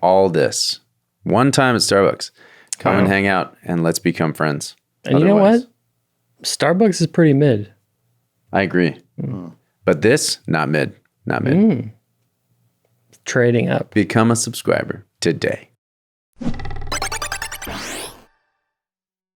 All this. One time at Starbucks. Come and hang out and let's become friends.
And you know
Otherwise-
what? Starbucks is pretty mid.
I agree. But this, not mid. Not mid.
Trading up.
Become a subscriber today.